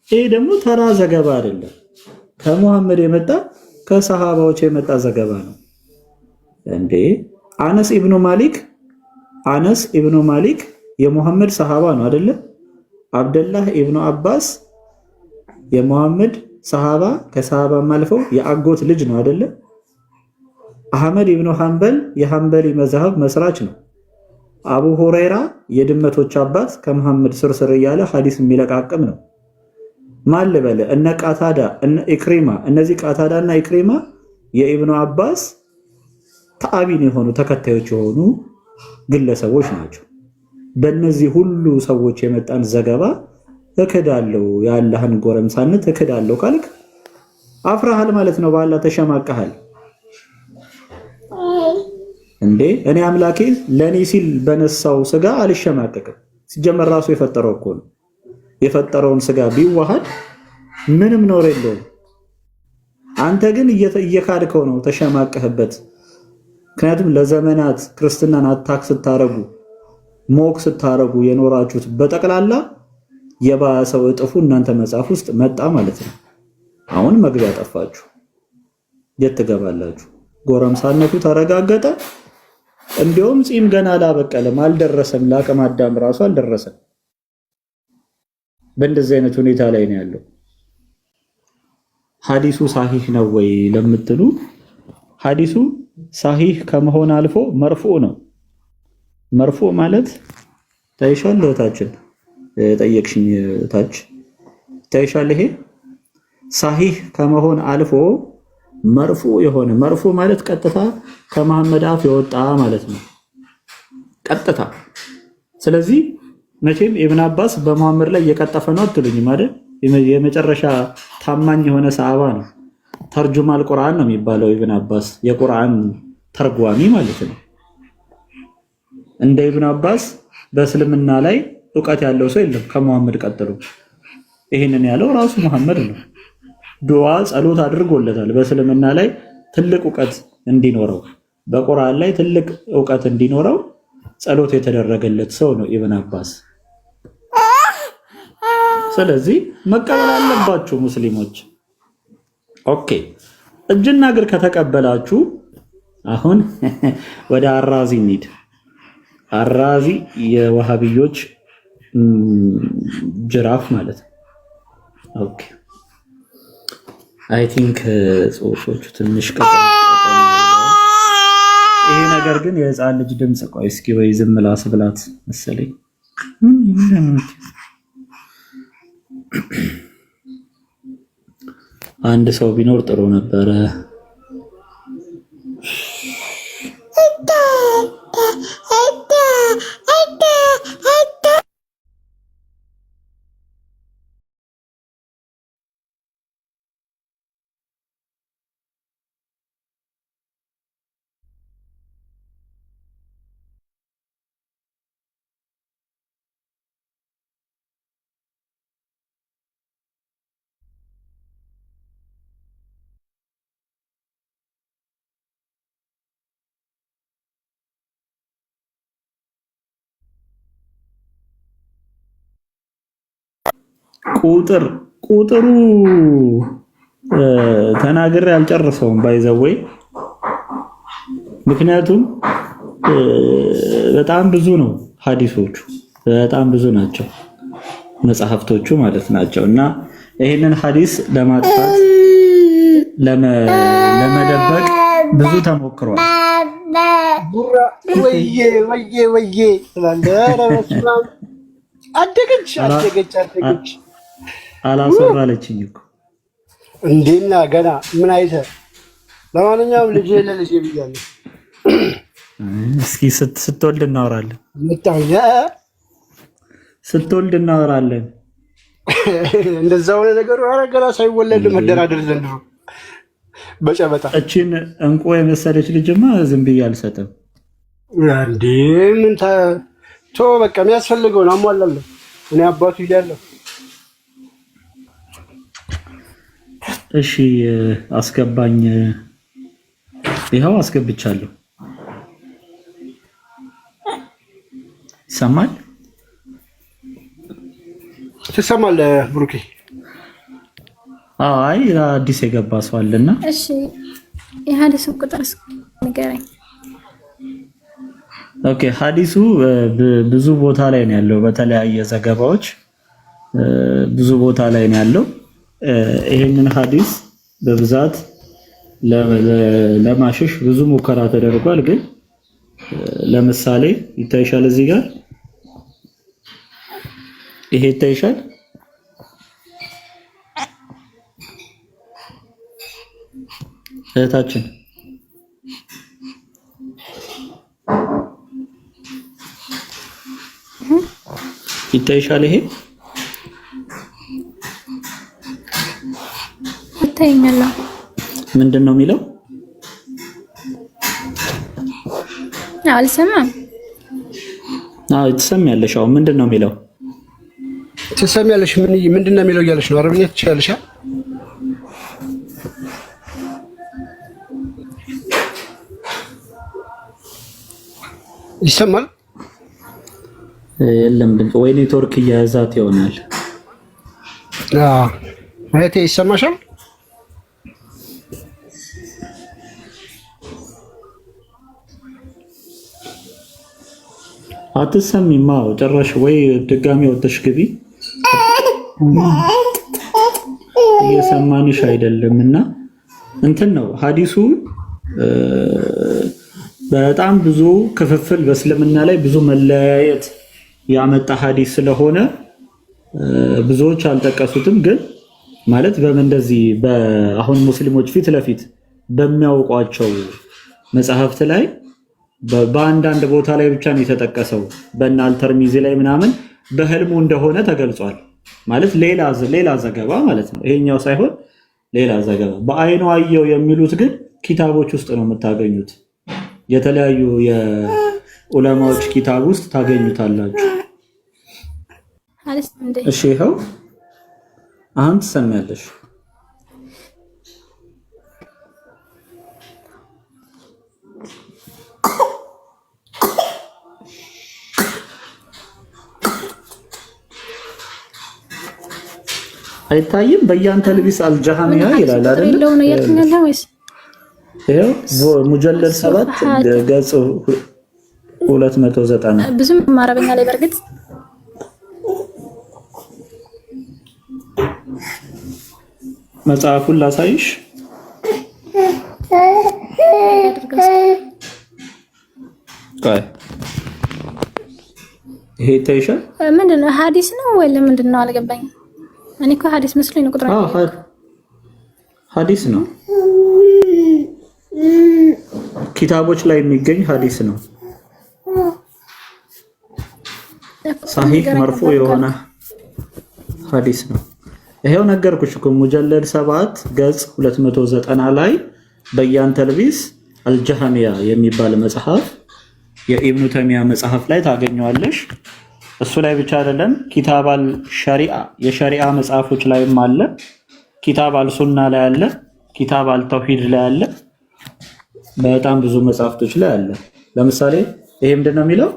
ይሄ ደግሞ ተራ ዘገባ አይደለም፣ ከሙሐመድ የመጣ ከሰሃባዎች የመጣ ዘገባ ነው። እንዴ አነስ ኢብኑ ማሊክ የሙሐመድ ሰሃባ ነው አይደለ? አብደላህ ኢብኑ አባስ የሙሐመድ ሰሃባ ከሰሃባም አልፈው የአጎት ልጅ ነው አይደለ? አህመድ ኢብኑ ሐንበል የሐንበሊ መዝሐብ መስራች ነው። አቡ ሁረይራ የድመቶች አባት ከመሐመድ ስርስር እያለ ሐዲስ የሚለቃቅም ነው። ማን ልበለ? እነ ቃታዳ እነ ኢክሪማ። እነዚህ ቃታዳ እና ኢክሪማ የኢብኑ አባስ ተአቢን የሆኑ ተከታዮች የሆኑ ግለሰቦች ናቸው። በእነዚህ ሁሉ ሰዎች የመጣን ዘገባ እክዳለሁ፣ የአላህን ጎረምሳነት እክዳለሁ ካልክ አፍራሃል ማለት ነው። በአላህ ተሸማቀሃል እንዴ? እኔ አምላኬ ለኔ ሲል በነሳው ስጋ አልሸማቀቅም። ሲጀመር ራሱ የፈጠረው እኮ ነው። የፈጠረውን ስጋ ቢዋሃድ ምንም ኖር የለውም። አንተ ግን እየካድከው ነው፣ ተሸማቀህበት። ምክንያቱም ለዘመናት ክርስትናን አታክ ስታረጉ ሞክ ስታረጉ የኖራችሁት በጠቅላላ የባሰው እጥፉ እናንተ መጽሐፍ ውስጥ መጣ ማለት ነው። አሁን መግቢያ ጠፋችሁ፣ የት ትገባላችሁ? ጎረምሳነቱ ተረጋገጠ። እንዲያውም ፂም ገና አላበቀለም፣ አልደረሰም፣ ለአቅመ አዳም ራሱ አልደረሰም። በእንደዚህ አይነት ሁኔታ ላይ ነው ያለው። ሐዲሱ ሳሂህ ነው ወይ ለምትሉ ሐዲሱ ሳሂህ ከመሆን አልፎ መርፉዕ ነው። መርፎ ማለት ታይሻል ለታችን ጠየቅሽኝ ታች ታይሻል ይሄ ሳሂህ ከመሆን አልፎ መርፎ የሆነ መርፎ ማለት ቀጥታ ከመሐመድ አፍ የወጣ ማለት ነው ቀጥታ ስለዚህ መቼም ኢብኑ አባስ በመሐመድ ላይ እየቀጠፈ ነው አትሉኝም አይደል የመጨረሻ ታማኝ የሆነ ሰሃባ ነው ተርጁማል ቁርአን ነው የሚባለው ኢብኑ አባስ የቁርአን ተርጓሚ ማለት ነው እንደ ኢብኑ አባስ በእስልምና ላይ ዕውቀት ያለው ሰው የለም ከመሐመድ ቀጥሎ ይሄንን ያለው ራሱ መሐመድ ነው ዱዓ ጸሎት አድርጎለታል በእስልምና ላይ ትልቅ ዕውቀት እንዲኖረው በቁርአን ላይ ትልቅ ዕውቀት እንዲኖረው ጸሎት የተደረገለት ሰው ነው ኢብኑ አባስ ስለዚህ መቀበል አለባችሁ ሙስሊሞች ኦኬ እጅና እግር ከተቀበላችሁ አሁን ወደ አራዚ እንሂድ አራዚ የዋሃቢዮች ጅራፍ ማለት ኦኬ አይ ቲንክ ጽሁፎቹ ትንሽ ይሄ ነገር ግን የህፃን ልጅ ድምጽ ቆይ እስኪ ወይ ዝም ላስብላት መሰለኝ አንድ ሰው ቢኖር ጥሩ ነበረ ቁጥሩ ተናግሬ አልጨርሰውም ባይዘወይ ምክንያቱም በጣም ብዙ ነው ሐዲሶቹ በጣም ብዙ ናቸው መጽሐፍቶቹ ማለት ናቸው እና ይሄንን ሐዲስ ለማጥፋት ለመደበቅ ብዙ ተሞክሯል ቡራ ወዬ ስላለ አደገች አላሰራለችኝ እኮ እንዴና ገና ምን አይተህ ለማንኛውም ልጅ ለልጅ ብያለሁ እስኪ ስትወልድ እናወራለን መጣኛ ስትወልድ እናወራለን እንደዛው ነገሩ አረጋራ ሳይወለድ መደራደር ዘንድ ነው በጨበጣ እቺን እንቁ የመሰለች ልጅማ ዝም ብዬ አልሰጥም እንዴ ምን ቶ በቃ የሚያስፈልገውን አሟላለሁ እኔ አባቱ ይያለሁ እሺ አስገባኝ ይሄው አስገብቻለሁ ይሰማል ትሰማለህ ብሩኬ አይ አዲስ የገባ ሰው አለና እሺ የሐዲሱ ቁጥር ንገረኝ ኦኬ ሐዲሱ ብዙ ቦታ ላይ ነው ያለው በተለያየ ዘገባዎች ብዙ ቦታ ላይ ነው ያለው ይሄንን ሐዲስ በብዛት ለማሸሽ ብዙ ሙከራ ተደርጓል ግን ለምሳሌ ይታይሻል እዚህ ጋር ይሄ ይታይሻል እህታችን ይታይሻል ይሄ ይታየኛል ምንድነው የሚለው አልሰማም ትሰሚያለሽ አሁን ምንድነው የሚለው ትሰሚያለሽ ምንድነው የሚለው እያለሽ ነው አረብኛ ትችያለሽ ይሰማል የለም ድምጽ ወይ ኔትወርክ እያያዛት ይሆናል እህቴ ይሰማሻል አትሰሚማ ጭራሽ ወይ ድጋሚ ወጥተሽ ግቢ እየሰማንሽ አይደለምና እንትን ነው ሐዲሱ በጣም ብዙ ክፍፍል በእስልምና ላይ ብዙ መለያየት ያመጣ ሐዲስ ስለሆነ ብዙዎች አልጠቀሱትም። ግን ማለት እንደዚህ አሁን ሙስሊሞች ፊት ለፊት በሚያውቋቸው መጽሐፍት ላይ በአንዳንድ ቦታ ላይ ብቻ ነው የተጠቀሰው። በእነ አልተርሚዚ ላይ ምናምን በህልሙ እንደሆነ ተገልጿል። ማለት ሌላ ዘገባ ማለት ነው። ይሄኛው ሳይሆን ሌላ ዘገባ። በአይኑ አየው የሚሉት ግን ኪታቦች ውስጥ ነው የምታገኙት። የተለያዩ የዑለማዎች ኪታብ ውስጥ ታገኙታላችሁ። እሺ ይኸው አሁን ትሰማያለሽ። አይታይም? በያንተ ልቢስ አልጀሃሚያ ይላል አይደል? ይሄው ሙጀለድ 7 ገጽ 290 ብዙም አረበኛ ላይ በርግጥ መጽሐፉን ላሳይሽ። ይሄ ታይሻል። ምንድነው ሐዲስ ነው ወይ ለምንድነው አልገባኝም። እኔ እኮ ሐዲስ መስሎኝ ነው ቁጥር ሐዲስ ነው። ኪታቦች ላይ የሚገኝ ሐዲስ ነው። ሳሂህ መርፎ የሆነ ሐዲስ ነው። ይሄው ነገርኩሽ እኮ ሙጀለድ 7 ገጽ 290 ላይ በያን ተልቢስ አልጀሃሚያ የሚባል መጽሐፍ የኢብኑ ተይሚያ መጽሐፍ ላይ ታገኘዋለሽ። እሱ ላይ ብቻ አይደለም ኪታብ አልሸሪዓ የሸሪዓ መጽሐፎች ላይም አለ። ኪታብ አልሱና ላይ አለ። ኪታብ አልተውሂድ ላይ አለ። በጣም ብዙ መጽሐፍቶች ላይ አለ። ለምሳሌ ይሄ ምንድነው የሚለው?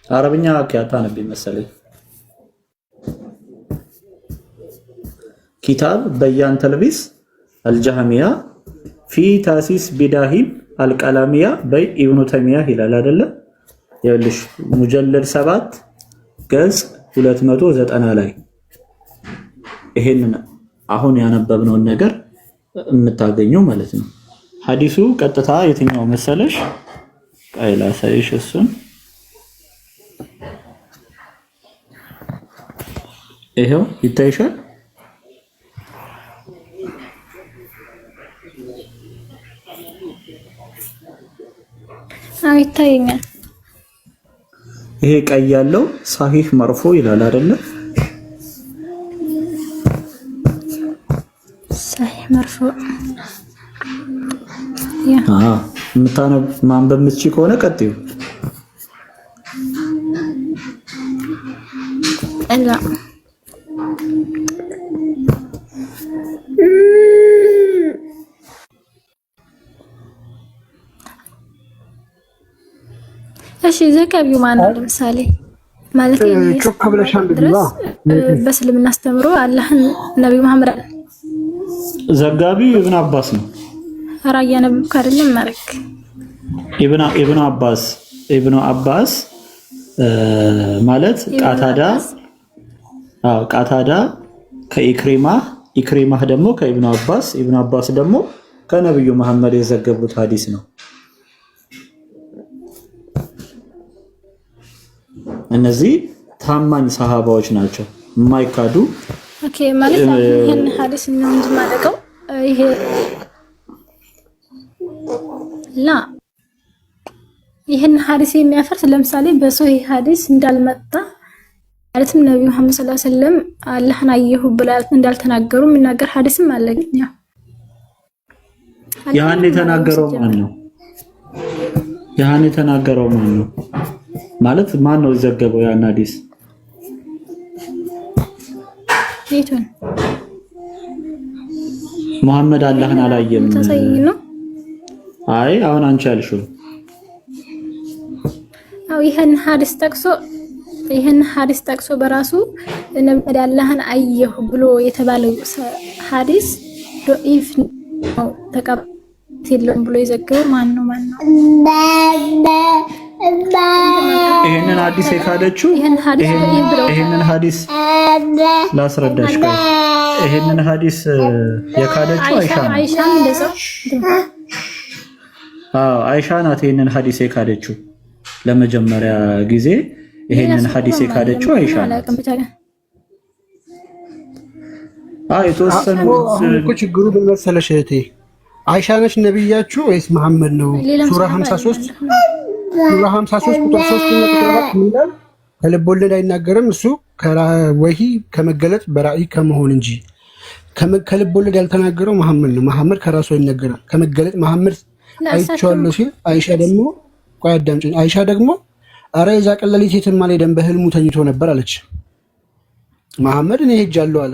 አረብኛ አታነቢ መሰለኝ። ኪታብ በያን ተልቢስ አልጀሃሚያ ፊ ታሲስ ቢዳሂብ አልቀላሚያ በይ ኢብኑ ተይሚያ ይላል አይደለ? ይኸውልሽ ሙጀለድ 7 ገጽ 290 ላይ ይሄንን አሁን ያነበብነውን ነገር የምታገኘው ማለት ነው። ሐዲሱ ቀጥታ የትኛው መሰለሽ? ቃይላ ሳይሽ እሱን ይሄው ይታይሻል። ይታየኛል። ይሄ ቀይ ያለው ሳሂህ መርፎ ይላል አይደለ? ሳሂህ መርፎ ማንበብ የምትችይ ከሆነ ቀጥዩ። እሺ ዘጋቢው ማን ነው? ለምሳሌ ማለት ጮክ ብለሻል ቢላ በእስልምና አስተምሮ አላህን ነብዩ መሐመድ ዘጋቢው ኢብኑ አባስ ነው። አራያ ነብዩ አይደለም ማረክ ኢብኑ አባስ ማለት ቃታዳ ከኢክሪማ ደግሞ ከኢብኑ አባስ ደግሞ ከነብዩ መሐመድ የዘገቡት ሐዲስ ነው። እነዚህ ታማኝ ሰሃባዎች ናቸው የማይካዱ። ኦኬ ማለት ይሄን ሐዲስ ነው እንደማደቀው ይሄ ይሄን ሐዲስ የሚያፈርስ ለምሳሌ በሶሂህ ሐዲስ እንዳልመጣ ማለትም ነብዩ መሐመድ ሰለላሁ ዐለይሂ ወሰለም አላህን አየሁ ብለው እንዳልተናገሩ የሚናገር ሐዲስም አለ። ግን ያን የተናገረው ማን ነው? ማለት ማን ነው የዘገበው ያን ሐዲስ? ይቱን መሐመድ አላህን አላየም ተሰይነው። አይ አሁን አንቺ ያልሽው ይሄን ሐዲስ ጠቅሶ በራሱ ነብዩ አላህን አየሁ ብሎ የተባለው ሐዲስ ዶኢፍ ነው ተቀብሏል ብሎ የዘገበው ማን ነው? ይሄንን ሐዲስ የካደችው ይሄንን ሐዲስ ላስረዳሽ። ይሄንን ሐዲስ የካደችው አይሻ ነው። አይሻ ናት ይሄንን ሐዲስ የካደችው ለመጀመሪያ ጊዜ ይሄንን ሐዲስ የካደችው አይሻ ናት። የተወሰኑ እኮ ችግሩ ምን መሰለሽ እህቴ፣ አይሻ ነች ነብያችሁ ወይስ መሐመድ ነው? ሱራ 53 ቁጥር 3 ቁጥር 4 ይላል ከልብ ወለድ አይናገርም እሱ ወሂ ከመገለጥ በራእይ ከመሆን እንጂ ከልብ ወለድ ያልተናገረው መሐመድ ነው። መሐመድ ከራሱ አይናገርም ከመገለጥ መሐመድ አይቼዋለሁ ሲል አይሻ ደግሞ ቆይ አዳምጪኝ። አይሻ ደግሞ አረ የዛ ቀን ሌሊት የትም አልሄደም በህልሙ ተኝቶ ነበር አለች። መሐመድ እኔ ሄጃለሁ አለ።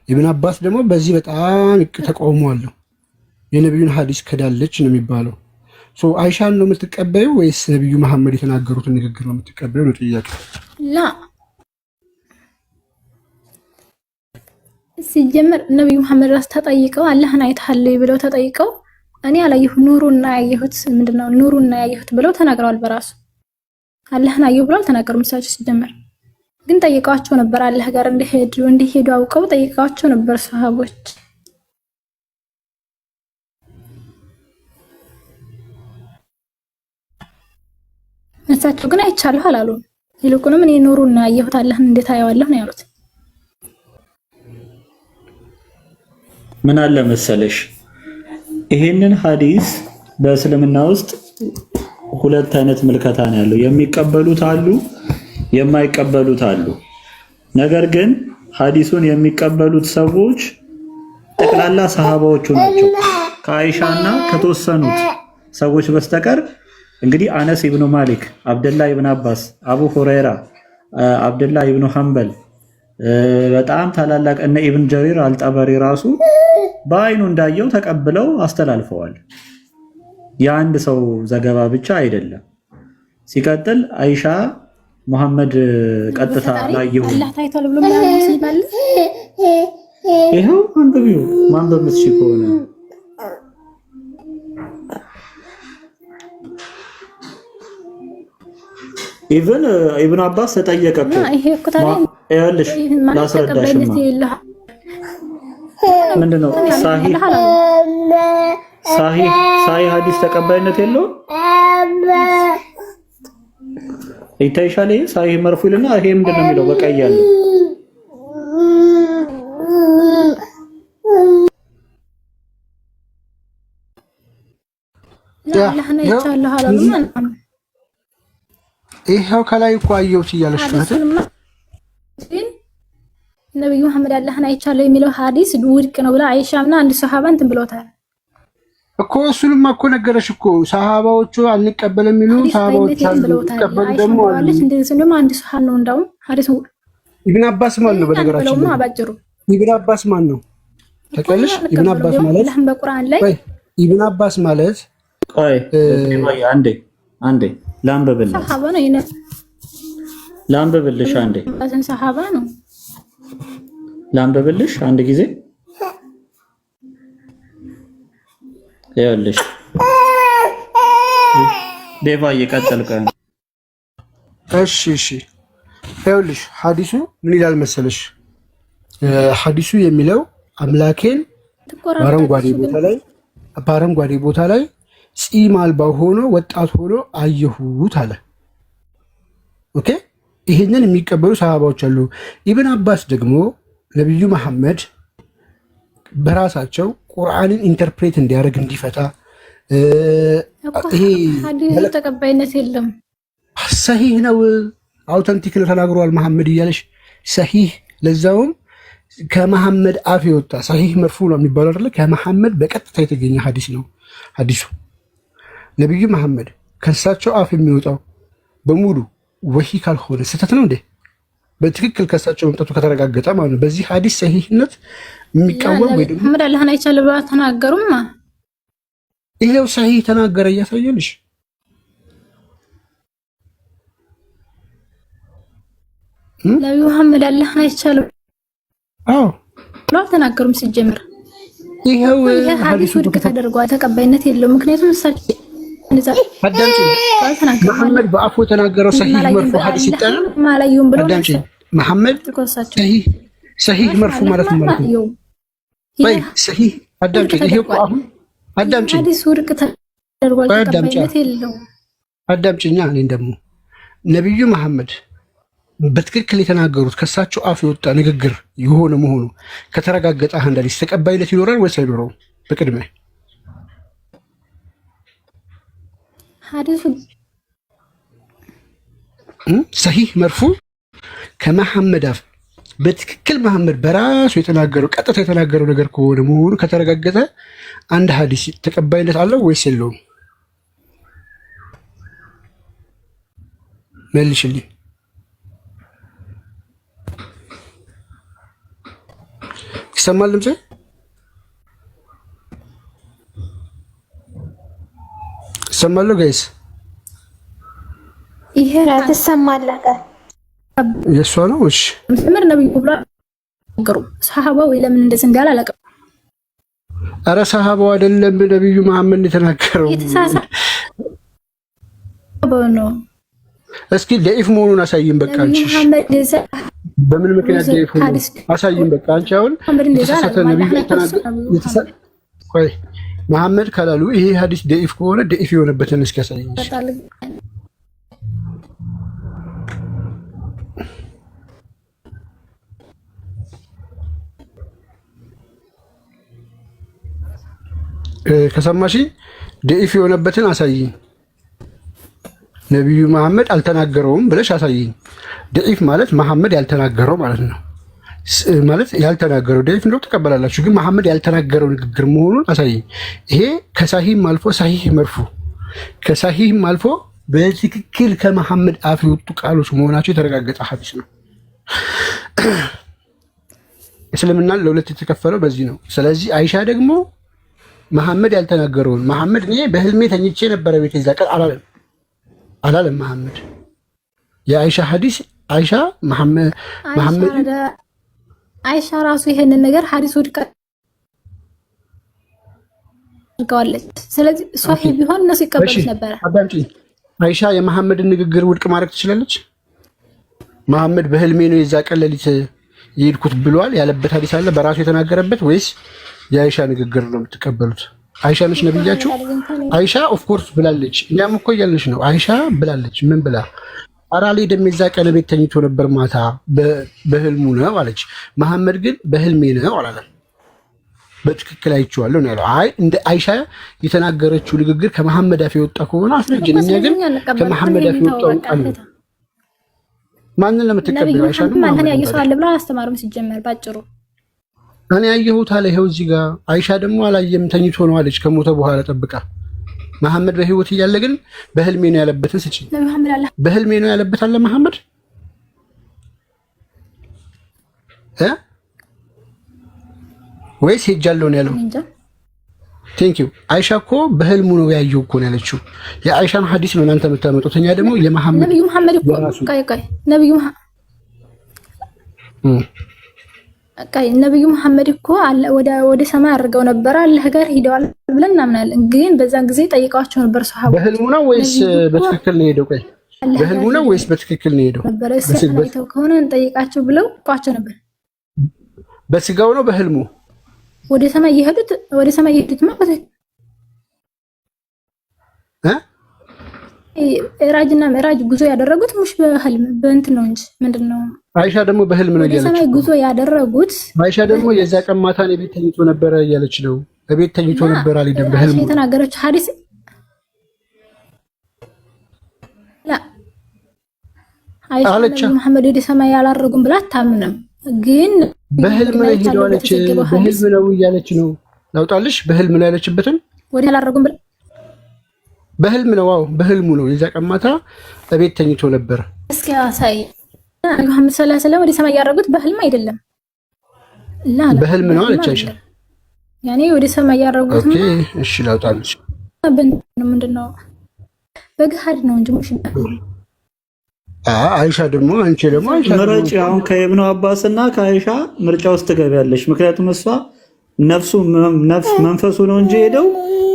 ኢብኑ አባስ ደግሞ በዚህ በጣም ተቃውሟል። የነብዩን ሐዲስ ከዳለች ነው የሚባለው። አይሻን ነው የምትቀበዩ ወይስ ነብዩ መሐመድ የተናገሩትን ንግግር ነው የምትቀበዩ ነው ጥያቄ። ላ ሲጀመር ነብዩ መሐመድ ራስ ተጠይቀው አላህን አይተሃል ብለው ተጠይቀው እኔ አላየሁ ኑሩና ያየሁት ምንድነው ኑሩና ያየሁት ብለው ተናግረዋል። በራሱ አላህን አየሁ ብለው ተናገሩ። ምሳቸው ሲጀመር ግን ጠይቀዋቸው ነበር አላህ ጋር እንዲሄዱ አውቀው ጠይቀዋቸው ነበር ሰሃቦች። እሳቸው ግን አይቻለሁ አላሉ። ይልቁንም እኔ ኑሩና ያየሁት አላህን እንዴት አየዋለሁ ነው ያሉት። ምን አለ መሰለሽ ይሄንን ሐዲስ በእስልምና ውስጥ ሁለት አይነት ምልከታ ነው ያለው። የሚቀበሉት አሉ፣ የማይቀበሉት አሉ። ነገር ግን ሐዲሱን የሚቀበሉት ሰዎች ጠቅላላ ሰሃባዎቹ ናቸው ከአይሻና ከተወሰኑት ሰዎች በስተቀር። እንግዲህ አነስ ኢብኑ ማሊክ፣ አብደላህ ኢብኑ አባስ፣ አቡ ሁረይራ፣ አብደላህ ኢብኑ ሐንበል በጣም ታላላቅ እነ ኢብን ጀሪር አልጠበሪ ራሱ በአይኑ እንዳየው ተቀብለው አስተላልፈዋል። የአንድ ሰው ዘገባ ብቻ አይደለም። ሲቀጥል አይሻ መሐመድ ቀጥታ ላየው አላህ ታይቷል ብሎ ማለት ይባል። ይሄው አንብቢው ማንበብ ምትችል ከሆነ ኢብን ኢብኑ አባስ ተጠየቀ እኮ ይሄ እኮ ታዲያ ያለሽ ላስረዳሽማ ምንድነው ሳሂህ ሐዲስ ተቀባይነት የለውም። ይታይሻል። ይሄ ሳሂህ መርፉዕ ይልና ይሄ ምንድነው የሚለው በቀይ ያለው ይሄው ከላይ እኮ አየሁት እያለሽ ነው። ነብዩ መሐመድ አላህን አይቻለሁ የሚለው ሐዲስ ውድቅ ነው ብላ አይሻምና አንድ ሰሃባ እንትን ብለውታል እኮ። እሱንማ እኮ ነገረሽ እኮ ሰሃባዎቹ አንቀበልም የሚሉ ሰሃባዎች አሉ፣ ተቀበሉ ደግሞ አሉ። እንደዚህ ደግሞ አንድ ሰሃባ ነው እንዳው ሐዲስ ኢብኑ አባስ ማን ነው? በነገራችን ላይ ኢብኑ አባስ ማን ነው ተቀልሽ? ኢብኑ አባስ ማለት አላህን በቁርአን ላይ ኢብኑ አባስ ማለት ቆይ አንዴ ላንብብልሽ ሰሃባ ነው ይነ ላንብብልሽ አንዴ አሰን ሰሃባ ነው ላንብብልሽ አንድ ጊዜ ያለሽ ዴቫ እየቀጠልከ። እሺ ይኸውልሽ ሐዲሱ ምን ይላል መሰለሽ? ሐዲሱ የሚለው አምላኬን በአረንጓዴ ቦታ ላይ ፂም አልባ ሆኖ ወጣት ሆኖ አየሁት አለ። ኦኬ፣ ይሄንን የሚቀበሉ ሰሃባዎች አሉ። ኢብን አባስ ደግሞ ነብዩ መሐመድ በራሳቸው ቁርአንን ኢንተርፕሬት እንዲያደርግ እንዲፈታ ይሄ ተቀባይነት የለም። ሰሂህ ነው አውተንቲክ ነው ተናግሯል መሐመድ እያለሽ ሰሂህ፣ ለዛውም ከመሐመድ አፍ የወጣ ሰሂህ መርፉዕ ነው የሚባለው አይደለ? ከመሐመድ በቀጥታ የተገኘ ሐዲስ ነው ሐዲሱ። ነብዩ መሐመድ ከእሳቸው አፍ የሚወጣው በሙሉ ወሂ ካልሆነ ስህተት ነው እንዴ? በትክክል ከእሳቸው መምጣቱ ከተረጋገጠ ማለት ነው። በዚህ ሐዲስ ሰሂህነት የሚቃወም ወይ ደግሞ መሐመድ አላህን አይቻለሁ ብለው ተናገሩማ። ይሄው ሰሂህ ተናገረ እያሳየልሽ ነብዩ መሐመድ አላህን አይቻለሁ ብለው ተናገሩም። ሲጀምር ይሄው ሐዲሱ ውድቅ ተደርጓል፣ ተቀባይነት የለውም። ምክንያቱም እሳቸው መሐመድ በአፉ የተናገረው ሰሂህ መርፉዕ ሐዲስ ይጣላል አዳምጪ። መሐመድ ሰሂህ መርፉዕ ማለት ነው ማለት ነው። ሰሂህ አዳምጪ። ይሄው አሁን አዳምጪ። ሐዲስ ውድቅ ደርጓል ተቀባይነት የለውም። አዳምጪኛ። እኔን ደግሞ ነብዩ መሐመድ በትክክል የተናገሩት ከሳቸው አፍ የወጣ ንግግር የሆነ መሆኑ ከተረጋገጠ አንድ ሐዲስ ተቀባይነት ይኖራል ወይስ አይኖረውም? በቅድሚያ ሐዲሱ ሰሂህ መርፉ ከመሐመድ አፍ በትክክል መሐመድ በራሱ የተናገረው ቀጥታ የተናገረው ነገር ከሆነ መሆኑ ከተረጋገጠ አንድ ሐዲስ ተቀባይነት አለው ወይስ የለውም? መልሽልኝ። ይሰማል ድምጼ? ይሰማል ጋይስ? ይሄ ትሰማለህ? የእሷ ነው። እሺ ምር ነብዩ ብላ ነገሩ ሰሃባ ወይ ለምን እንደዚህ እንዳለ አላውቅም። አረ ሰሃባው አይደለም ነብዩ መሐመድ የተናገረው ነው። እስኪ ደኢፍ መሆኑን አሳይን። በቃ አንቺ በምን ምክንያት ደኢፍ መሆኑን አሳይን። በቃ አንቺ አሁን የተሳሳተ ነብዩ ቆይ መሐመድ ካላሉ ይሄ ሐዲስ ደኢፍ ከሆነ ደኢፍ የሆነበትን እስኪ አሳይኝ። ከሰማሽ ደኢፍ የሆነበትን አሳይኝ። ነብዩ መሐመድ አልተናገረውም ብለሽ አሳይኝ። ደኢፍ ማለት መሐመድ ያልተናገረው ማለት ነው። ማለት ያልተናገረው ደኢፍ እንደው ተቀበላላችሁ፣ ግን መሐመድ ያልተናገረው ንግግር መሆኑን አሳይኝ። ይሄ ከሳሂህም አልፎ ሳሂህ መርፉ ከሳሂህም አልፎ በትክክል ከመሐመድ አፍ የወጡ ቃሎች መሆናቸው የተረጋገጠ ሐዲስ ነው። እስልምና ለሁለት የተከፈለው በዚህ ነው። ስለዚህ አይሻ ደግሞ መሐመድ ያልተናገረውን መሐመድ እኔ በህልሜ ተኝቼ ነበረ ቤት ይዛ ቀር አላለም መሐመድ። የአይሻ ሐዲስ አይሻ መሐመድ አይሻ ራሱ ይሄንን ነገር ሐዲስ ውድቅ አድርገዋለች። ስለዚህ ሷሂህ ቢሆን እነሱ ይቀበሉት ነበር። አዳምጪ። አይሻ የመሐመድን ንግግር ውድቅ ማድረግ ትችላለች? መሐመድ በህልሜ ነው የዛ ቀን ሌሊት የሄድኩት ብሏል ያለበት ሐዲስ አለ በራሱ የተናገረበት ወይስ የአይሻ ንግግር ነው የምትቀበሉት? አይሻ ነች ነብያችሁ? አይሻ ኦፍ ኮርስ ብላለች። እኛም እኮ እያልንሽ ነው። አይሻ ብላለች። ምን ብላ? አራሌ ደሜዛ ቀን ቤት ተኝቶ ነበር ማታ በህልሙ ነው አለች። መሐመድ ግን በህልሜ ነው አላለም። በትክክል አይቼዋለሁ ነው ያለው። አይ እንደ አይሻ የተናገረችው ንግግር ከመሐመድ አፍ የወጣ ከሆነ አስረጅን። እኛ ግን ከመሐመድ አፍ የወጣው ቃል ነው። ማንን ለምትቀበለው? አይሻ ነው ማንን ያየሰዋል ብላ አስተማሩም ሲጀመር ባጭሩ እኔ ያየሁት አለ። ይሄው እዚህ ጋር አይሻ ደግሞ አላየም ተኝቶ ነው አለች። ከሞተ በኋላ ጠብቃ መሐመድ በህይወት እያለ ግን በህልሜ ነው ያለበትን ስጪ። በህልሜ ነው ያለበት አለ መሐመድ ወይስ ሄጃለሁ ነው ያለው? ቴንክ ዩ። አይሻ እኮ በህልሙ ነው ያየው እኮ ነው ያለችው። የአይሻን ሐዲስ ነው እናንተ የምታመጡት። እኛ ደግሞ የመሐመድ ነብዩ መሐመድ እኮ ቆይ ነብዩ ነብዩ መሐመድ እኮ ወደ ሰማይ አድርገው ነበር አላህ ጋር ሄደዋል ብለን እናምናለን። ግን በዛን ጊዜ ጠይቀዋቸው ነበር ሱሐባ። በህልሙ ነው ወይስ በትክክል ነው ሄደው? ቆይ በህልሙ ነው ወይስ በትክክል ነው ሄደው? በስጋው ከሆነ እንጠይቃቸው ብለው ቋቸው ነበር። በስጋው ነው በህልሙ ወደ ሰማይ የሄዱት ማለት ራጅና ምዕራጅ ጉዞ ያደረጉት ሙሽ በህልም በእንትን ነው እንጂ ምንድነው? አይሻ ደግሞ በህልም ነው ያለችው። ሰማይ ጉዞ ያደረጉት አይሻ ደግሞ የዛ ቀን ማታ ነው ቤት ተኝቶ ነበር ያለች ነው። ቤት ተኝቶ ነበር አልሄደም በህልም የተናገረች ሐዲስ ላ አይሻ መሐመድ ወደ ሰማይ ያላረጉም ብላ አታምንም። ግን በህልም ነው ሄደው አለች። በህልም ነው እያለች ነው ላውጣልሽ። በህልም ነው ያለችበትን ወደ ያላረጉም ብላ በህልም ነው። አዎ በህልሙ ነው የዛ ቀን ማታ ቤት ተኝቶ ነበር። እስኪ አሳይ መሐመድ ሰለላሁ ዐለይሂ ወሰለም ወደ ሰማይ ያረጉት በህልም አይደለም። በህልም ነው አለች አይሻ። ያኔ ወደ ሰማይ ያረጉት ኦኬ እሺ ላውጣልሽ። ምንድነው በገሃድ ነው እንጂ ሙሽ አይሻ ደግሞ አንቺ ደግሞ አይሻ ምርጫ አሁን ከኢብኑ አባስና ከአይሻ ምርጫ ውስጥ ትገቢያለሽ። ምክንያቱም እሷ ነፍሱ መንፈሱ ነው እንጂ ሄደው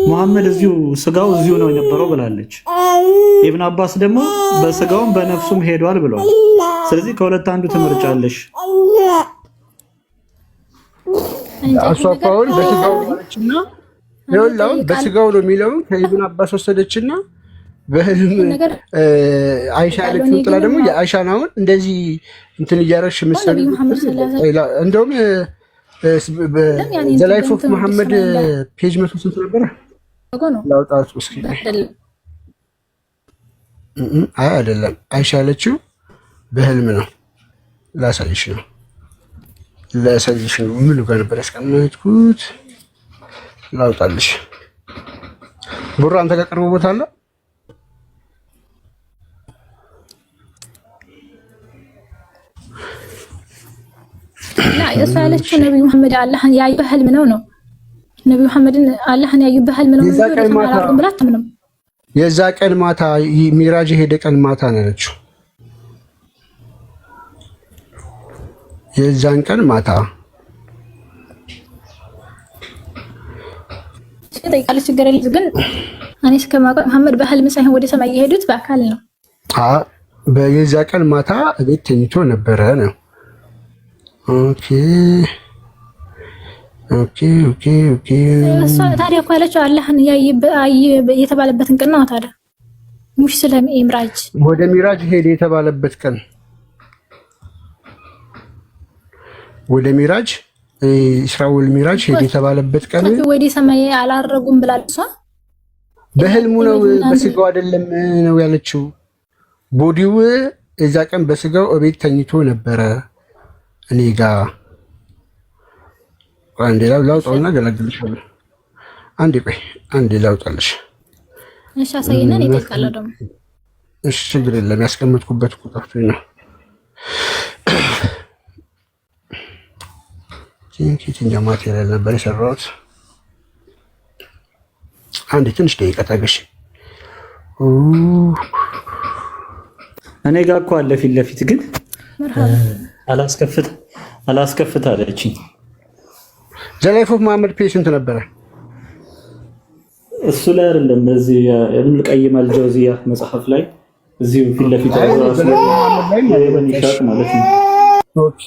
መሐመድ እዚሁ ስጋው እዚሁ ነው የነበረው ብላለች። ኢብኑ አባስ ደግሞ በስጋውም በነፍሱም ሄዷል ብሏል። ስለዚህ ከሁለት አንዱ ትመርጫለሽ። አሷፋውን በስጋው ማለችና ይኸውልህ በስጋው ነው የሚለውን ከኢብኑ አባስ ወሰደችና በህልም አይሻ ያለችው ጥላ ደግሞ የአይሻን አሁን እንደዚህ እንትን እያረሽ ምስል እንደውም ዘ ላይፍ ኦፍ መሐመድ ፔጅ 100 ስንት ነበረ? ላውጣት እስኪ። አይ አይደለም፣ አይሻ ያለችው በህልም ነው። ላሳይሽ ነው ምን ጋር ነበር ያስቀመጥኩት? ላውጣልሽ። ቡራ አንተ ጋር ቅርብ ቦታ አለ? ላ ያሳለችው ነብዩ መሐመድ አላህን ያዩ በህልም ነው። ነብዩ መሐመድን አላህን ያዩ በህልም ነው ብላ አታምንም። የዛ ቀን ማታ ሚራጅ ሄደ ቀን ማታ ነው ያለችው። የዛን ቀን ማታ ጠይቃለች። ችግር የለም ግን እኔ እስከማውቀው መሐመድ በህልም ሳይሆን ወደ ሰማይ የሄዱት በአካል ነው። በየዛ ቀን ማታ ቤት ተኝቶ ነበረ ነው። ኦኬ እሷ ታዲያ እኮ ያለችው አላህን የተባለበትን ቀን ነው። ታዲያ ሙሽ ስለ ሚራጅ ወደ ሚራጅ ሄደ የተባለበት ቀን ወደ ሚራጅ ኢስራኤል ሚራጅ ሄደ የተባለበት ቀን ወደ ሰማይ አላረጉም ብላለች። በህልሙ ነው በስጋው አይደለም ነው ያለችው። ቦዲው እዛ ቀን በስጋው እቤት ተኝቶ ነበረ እኔ ጋር። አንዴ ላውጣውና ገላግልሻለሁ። አንዴ ላውጣልሽ። እሺ አሳይና እኔ እጠይቃለሁ ደግሞ። እሺ ችግር የለም ያስቀመጥኩበት ቁጥር ነው። የትኛው ማቴሪያል ነበር የሰራሁት? አንዴ ትንሽ ደቂቃ ታገሽ። እኔ ጋር እኮ አለ ፊት ለፊት ግን አላስከፍት አለችኝ። ዘ ላይፍ ኦፍ መሐመድ ፔጅ ስንት ነበረ? እሱ ላይ አይደለም፣ በዚህ ኢብኑል ቀይም አልጀውዚያ መጽሐፍ ላይ እዚሁ ፊት ለፊት ማለት ነው። ኦኬ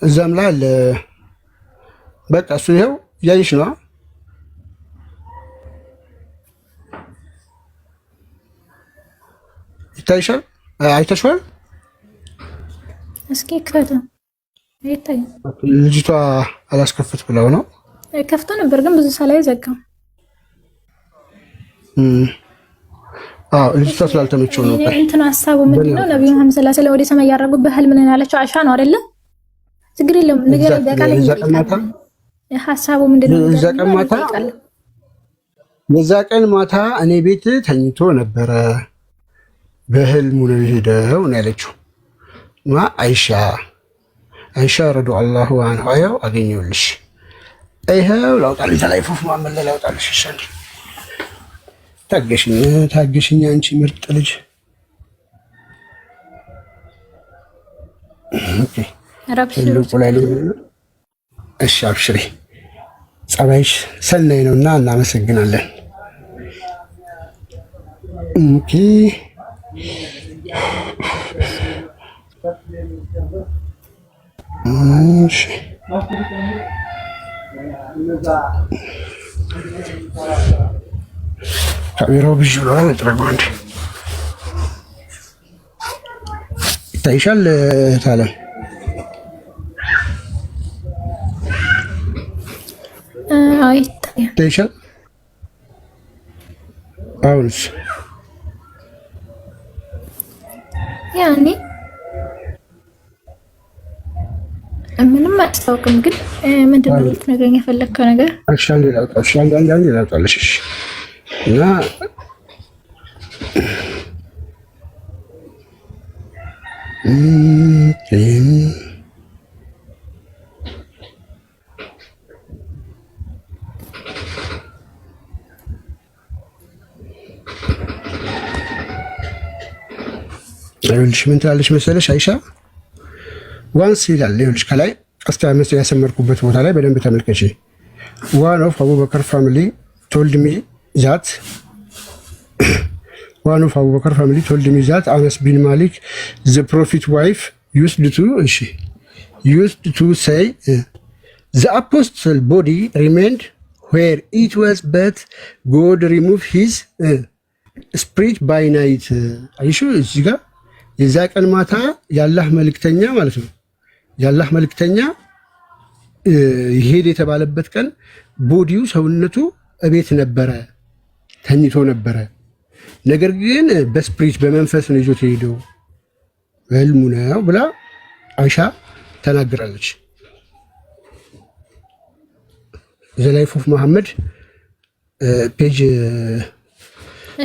እዛም ላይ አለ። በቃ እሱ ይኸው እያየሽ ነው። ይታይሻል? አይተሽዋል? እስኪ ከፈተ ይታይ። ልጅቷ አላስከፍት ብለው ነው። ከፍቶ ነበር ግን ብዙ ሳላይ ዘጋው። ልጅቷ ስላልተመቸው ነው። እንትን ሐሳቡ ምንድነው? ነብዩ መሐመድ ሰለላሁ ዐለይሂ ወሰለም ወደ ሰማይ ያረጉ በህልም ነው ያለችው አይሻ ነው አይደለ? ችግር የለም ነገር በቃል ሐሳቡ ምንድነው? የዛ ቀን ማታ እኔ ቤት ተኝቶ ነበረ በህልሙ ነው የሄደው ነው ያለችው። አይሻ ረዲየላሁ ዐንሃ ያው አገኘሁልሽ። ይሄው ላውጣልሽ ላይ ፉፍ ማመለ ላውጣልሽ። እሺ ታገሽኝ አንቺ ምርጥ ልጅ። ኦኬ እሺ አብሽሪ። ጸባይሽ ሰናይ ነውና እናመሰግናለን። ኦኬ እሺ ካሜራው ብዙ ነው አጥረጓንድ ይታይሻል ታለም ይታይሻል። አሁንስ ያኔ ምንም አታውቅም፣ ግን ምንድን ነው ልትነግረኝ የፈለግከው ነገር? አሻንዴ ላውጣልሽ እና ይኸውልሽ ምን ትላለች መሰለሽ አይሻ ዋንስ ይላል። ይኸውልሽ ከላይ ቀስታ መስያ ያሰመርኩበት ቦታ ላይ በደንብ ተመልከቺ። ዋን ኦፍ አቡበከር ፋሚሊ ቶልድ ሚ ዛት one of Abu Bakr family told me that Anas bin Malik, the prophet wife, used to say the apostle body remained where it was but God remove his spirit by night አይሹ እዚህ ጋር የዛ ቀን ማታ የአላህ መልእክተኛ ማለት ነው የአላህ መልእክተኛ ይሄድ የተባለበት ቀን ቦዲው ሰውነቱ እቤት ነበረ ተኝቶ ነበረ ነገር ግን በስፕሪት በመንፈስ ነው ይዞት ሄደው ህልሙ ነው ብላ አይሻ ተናግራለች ዘ ላይፍ ኦፍ መሐመድ ፔጅ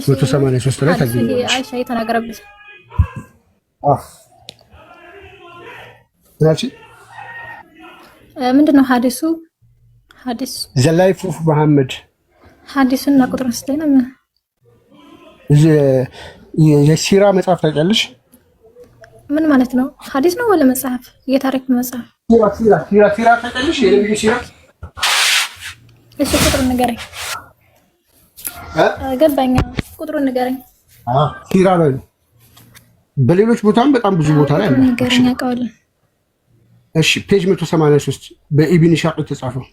183 ላይ ታገኛለች አይሻ የተናገረበት ምንድነው ሐዲሱ ዘ ላይፍ ኦፍ መሐመድ ሐዲሱና ቁጥር ስለና የሲራ መጽሐፍ ታውቂያለሽ ምን ማለት ነው ሐዲስ ነው ወለ መጽሐፍ የታሪክ መጽሐፍ ሲራ ታውቂያለሽ የነብዩ ሲራ እሺ ቁጥሩን ንገረኝ ገባኛ ቁጥሩን ንገረኝ ሲራ ነው በሌሎች ቦታም በጣም ብዙ ቦታ ላይ አለ ንገረኝ አውቃለሁ እሺ ፔጅ 183 በኢብን ሻቅ ተጻፈው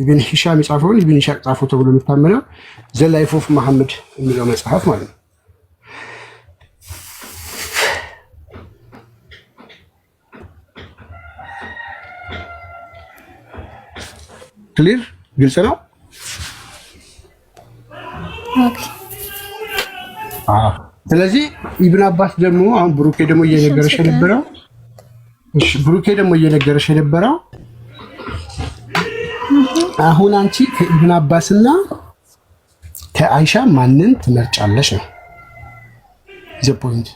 ኢብን ሂሻም የጻፈውን ኢብን ሻቅ ጻፈው ተብሎ የሚታመነው ዘ ላይፍ ኦፍ መሐመድ የሚለው መጽሐፍ ማለት ነው ክሊር ግልጽ ነው ኦኬ ስለዚህ ኢብን አባስ ደግሞ አሁን ብሩኬ ደግሞ እየነገረሽ የነበረው እሺ ብሩኬ ደግሞ እየነገረሽ የነበረው አሁን አንቺ ከኢብን አባስና ከአይሻ ማንን ትመርጫለሽ ነው ዘ ፖይንት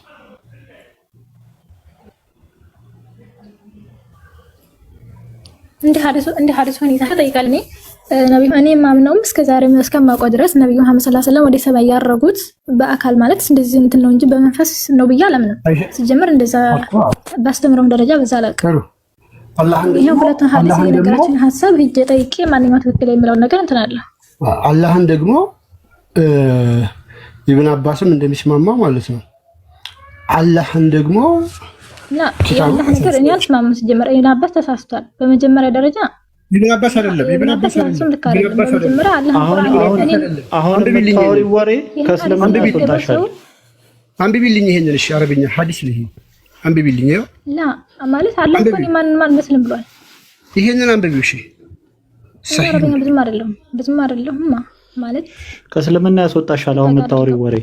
እንደ ሐዲስ ሁኔታ ተጠይቃለኝ ነብዩ እኔ ማምነውም እስከዛሬ እስከማውቀው ድረስ ነብዩ መሐመድ ሰለላሁ ዐለይሂ ወሰለም ወደ ሰማይ ያረጉት በአካል ማለት እንደዚህ እንትን ነው እንጂ በመንፈስ ነው ብዬ አላምንም ሲጀምር እንደዛ ባስተምረው ደረጃ በዛ አላውቅም ይሄው ሁለቱን ሐዲስ የነገራችን ሐሳብ ሂጄ ጠይቄ ማንኛው ትክክል የሚለው ነገር እንትን አለ አላህን ደግሞ ኢብን አባስም እንደሚስማማው ማለት ነው አላህን ደግሞ ያላህ ነገር እኔ አልስማማም ሲጀመር ኢብን አባስ ተሳስቷል በመጀመሪያ ደረጃ ኢብን አባስ አይደለም ኢብን አባስ አይደለም አሁን የምታወሪ ወሬ ከእስልምና ያስወጣሻል አንብቢልኝ ይሄንን እሺ አረብኛ ሐዲስ ልሂ አንብቢልኝ ላ ማለት አላህ እኮ ማን መስለም ብሏል ይሄንን አንብቢው እሺ ሰሂህ አረብኛ ብዙም አይደለም ማለት ከእስልምና ያስወጣሻል አሁን የምታወሪ ወሬ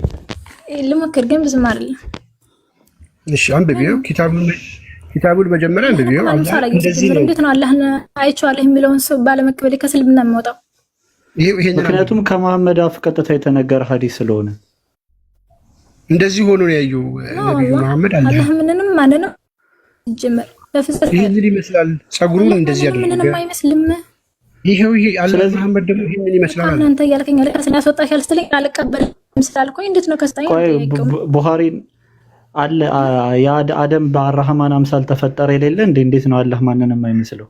ልሞክር ግን ብዙም አይደለም እሺ አንብቢው ኪታቡን መጀመሪያ አንብቢው እንደዚህ ነው እንዴት ነው አላህን አይቼዋለሁ የሚለውን ሰው ባለመቀበል ከእስልምና የሚወጣው ይሄን ምክንያቱም ከመሐመድ አፍ ቀጥታ የተነገረ ሐዲስ ስለሆነ እንደዚህ ሆኖ ነው ያየው ነብዩ መሐመድ አላህ ምንንም ማንንም ይጀመር በፍጽም ይሄን ይመስላል ጸጉሩን እንደዚህ ያደርጋል ምንንም አይመስልም ይሄው ይሄ አላህ መሐመድ ደግሞ ይሄን ይመስላል አንተ ያልከኝ ለከስና ያስወጣሻል ስትለኝ አልቀበልም ስላልኩኝ እንዴት ነው ከስታኝ ቡኻሪን አለ አደም በአርህማን አምሳል ተፈጠረ የሌለ እንዴት ነው አላህ ማንንም አይመስለው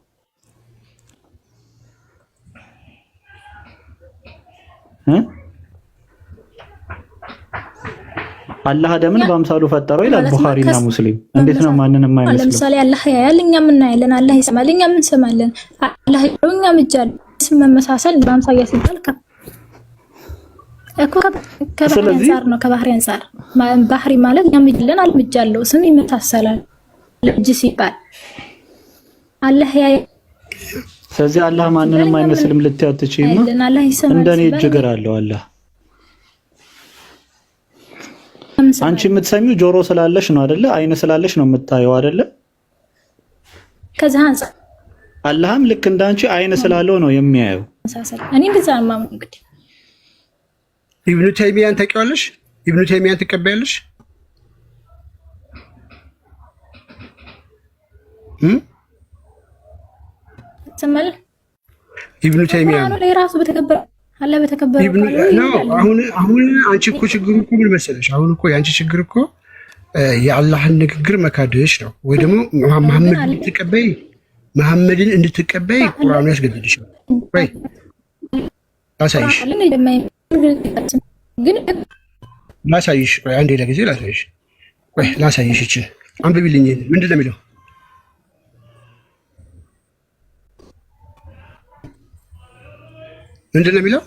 አላህ አደምን በአምሳሉ ፈጠረው ይላል ቡኻሪና ሙስሊም እንዴት ነው ማንንም አይመስለው ለምሳሌ አላህ ያያል እኛም እናያለን አላህ ይሰማል እኛም እንሰማለን አላህ እኛም እጃል መመሳሰል በአምሳያ ሲባል እኮ ከባህሪ አንፃር ነው ከባህሪ አንፃር ባህሪ ማለት እኛም ይደለን አልምጃለሁ ስም ይመሳሰላል ልጅ ሲባል አላህ ያያል ስለዚህ አላህ ማንንም አይመስልም ልትያትቺማ እንደኔ እጅግር አለው አላህ አንቺ የምትሰሚው ጆሮ ስላለሽ ነው አይደለ አይነ ስላለሽ ነው የምታየው አይደለ ከዛ አንፃር አላህም ልክ እንዳንቺ አይነ ስላለው ነው የሚያየው እኔ እንደዛ ነው ማምነው እንግዲህ ኢብኑ ተይሚያን ታውቂዋለሽ ኢብኑ ተይሚያን ትቀበያለሽ ተመል ኢብኑ ተይሚያን ነው ለራሱ በተከበረ አላህ በተከበረ አሁን አንቺ እኮ ችግሩ እኮ ምን መሰለሽ አሁን እኮ ያንቺ ችግር እኮ የአላህን ንግግር መካደሽ ነው ወይ ደግሞ መሐመድን እንድትቀበይ ቁርአኑ ያስገድድሽ ወይ አሳይሽ ግን ላሳይሽ ወይ አንዴ ለጊዜ ላሳይሽ ወይ ላሳይሽ እቺ አንብቢልኝ ምንድን ነው የሚለው ምንድን ነው የሚለው?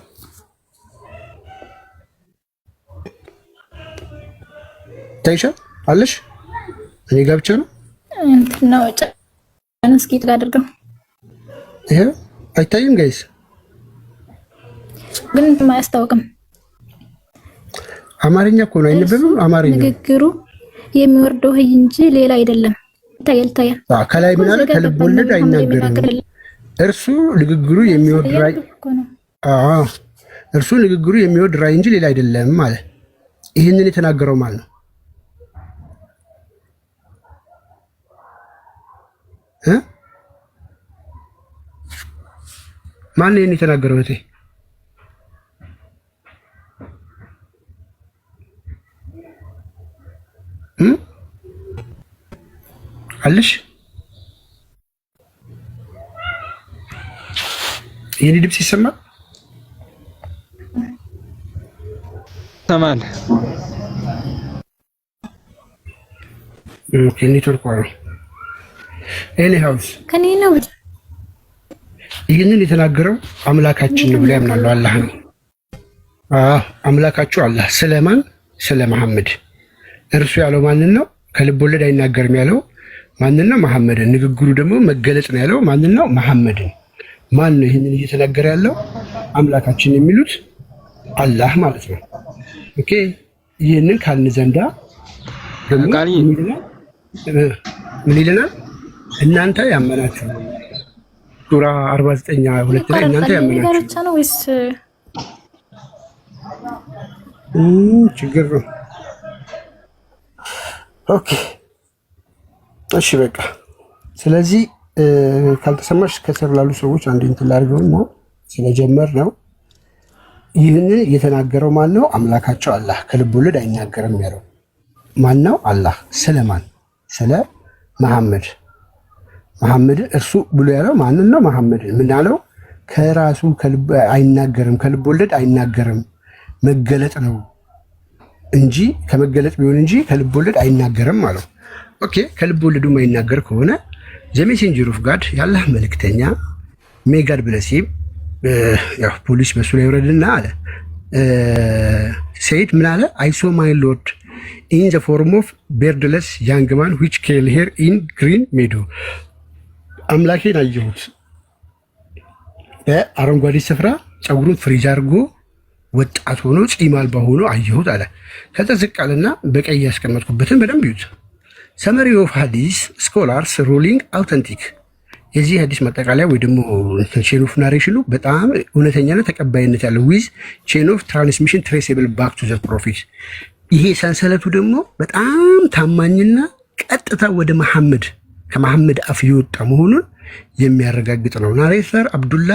ታይሻ አለሽ? እኔ ጋር ብቻ ነው እንትን ነው እስኪ አድርገው። ይሄ አይታይም ጋይስ፣ ግን አያስታውቅም። አማርኛ እኮ ነው አይነበብም። አማርኛ ንግግሩ የሚወርደው እንጂ ሌላ አይደለም። ታያል ከላይ ምን አለ? ከልብ ወለድ አይናገርም። እርሱ ንግግሩ የሚወርድ ራይ እርሱ ንግግሩ የሚወርድ ራይ እንጂ ሌላ አይደለም ማለት። ይህንን የተናገረው ማለት ነው ማን ነው የተናገረው? እቴ አለሽ? የኔ ድምጽ ይሰማል? ሰማን። ኦኬ ኔትወርክ ነው። ኤኒሃውስ ከኔ ነው። ይህንን የተናገረው አምላካችን ነው ብሎ ያምናሉ። አላህ ነው። አምላካችሁ አላህ። ስለማን? ስለ መሐመድ። እርሱ ያለው ማንን ነው? ከልብ ወለድ አይናገርም ያለው ማንን ነው? መሐመድን። ንግግሩ ደግሞ መገለጽ ነው ያለው ማንን ነው? መሐመድን። ማን ነው ይህንን እየተናገረ ያለው? አምላካችን የሚሉት አላህ ማለት ነው። ኦኬ ይህንን ካልን ዘንዳ ደግሞ ምን ይለናል? እናንተ ያመናችሁ ሱራ 49:2 ላይ እናንተ ያመናችሁ ነው ወይስ ችግር ነው? ኦኬ እሺ በቃ ስለዚህ ካልተሰማሽ ከስር ላሉ ሰዎች አንድ እንትን ላድርገውና ስለጀመር ነው። ይህንን የተናገረው ማን ነው? አምላካቸው አላህ። ከልብ ወለድ አይናገርም ያለው ማን ነው? አላህ። ስለማን? ስለ መሐመድ። መሐመድ እርሱ ብሎ ያለው ማንን ነው? መሐመድን። ምን አለው? ከራሱ ከልብ አይናገርም፣ ከልብ ወለድ አይናገርም፣ መገለጥ ነው እንጂ ከመገለጥ ቢሆን እንጂ ከልብ ወለድ አይናገርም አለው። ኦኬ ከልብ ወለዱ የማይናገር ከሆነ ዘ ሜሴንጀር ኦፍ ጋድ የአላህ መልእክተኛ ሜይ ጋድ ብለስ ሂም ያው ፖሊስ በሱ ላይ ወረድና አለ ሰይድ ምን አለ? አይ ሶ ማይ ሎርድ ኢን ዘ ፎርም ኦፍ ቤርድለስ ያንግ ማን ዊች ኬል ሄር ኢን ግሪን ሜዶ። አምላኬን አየሁት በአረንጓዴ ስፍራ ፀጉሩን ፍሪዝ አድርጎ ወጣት ሆኖ ፂም አልባ ሆኖ አየሁት አለ። ከዛ ዝቅ አለና በቀይ ያስቀመጥኩበትን በደንብ ይዩት። ሰመሪ ኦፍ ሀዲስ ስኮላርስ ሩሊንግ አውተንቲክ። የዚህ ሀዲስ ማጠቃለያ ወይ ደግሞ ቼን ኦፍ ናሬሽኑ በጣም እውነተኛና ተቀባይነት ያለው ዊዝ ቼን ኦፍ ትራንስሚሽን ትሬሴብል ባክ ቱ ዘ ፕሮፊት። ይሄ ሰንሰለቱ ደግሞ በጣም ታማኝና ቀጥታ ወደ መሐመድ ከመሐመድ አፍ የወጣ መሆኑን የሚያረጋግጥ ነው። ናሬተር አብዱላ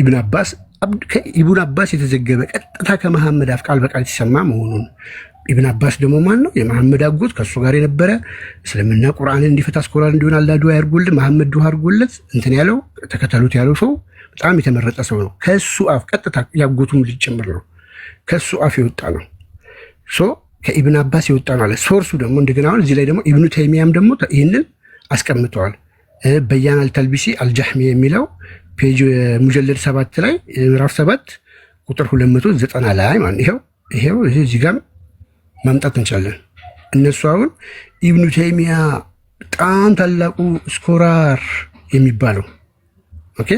ኢብን አባስ ከኢብን አባስ የተዘገበ ቀጥታ ከመሐመድ አፍ ቃል በቃል የተሰማ መሆኑን። ኢብን አባስ ደግሞ ማን ነው? የመሐመድ አጎት ከእሱ ጋር የነበረ እስልምና ቁርአንን እንዲፈታ ስኮላር እንዲሆን አላህ ዱዓ ያርጉልን መሐመድ ዱዓ አርጎለት እንትን ያለው ተከተሉት ያለው ሰው በጣም የተመረጠ ሰው ነው። ከእሱ አፍ ቀጥታ ያጎቱም ልጅ ጭምር ነው። ከእሱ አፍ የወጣ ነው። ሶ ከኢብን አባስ የወጣ ነው አለ። ሶርሱ ደግሞ እንደገና አሁን እዚህ ላይ ደግሞ ኢብኑ ተይሚያም ደግሞ ይህንን አስቀምጠዋል። በያን አልተልቢሲ አልጃህሚ የሚለው ፔጅ ሙጀለድ 7 ላይ ምዕራፍ 7 ቁጥር 290 ላይ ማለት ይሄው እዚህ ጋር ማምጣት እንችላለን። እነሱ አሁን ኢብኑ ተይሚያ በጣም ታላቁ ስኮላር የሚባለው ኦኬ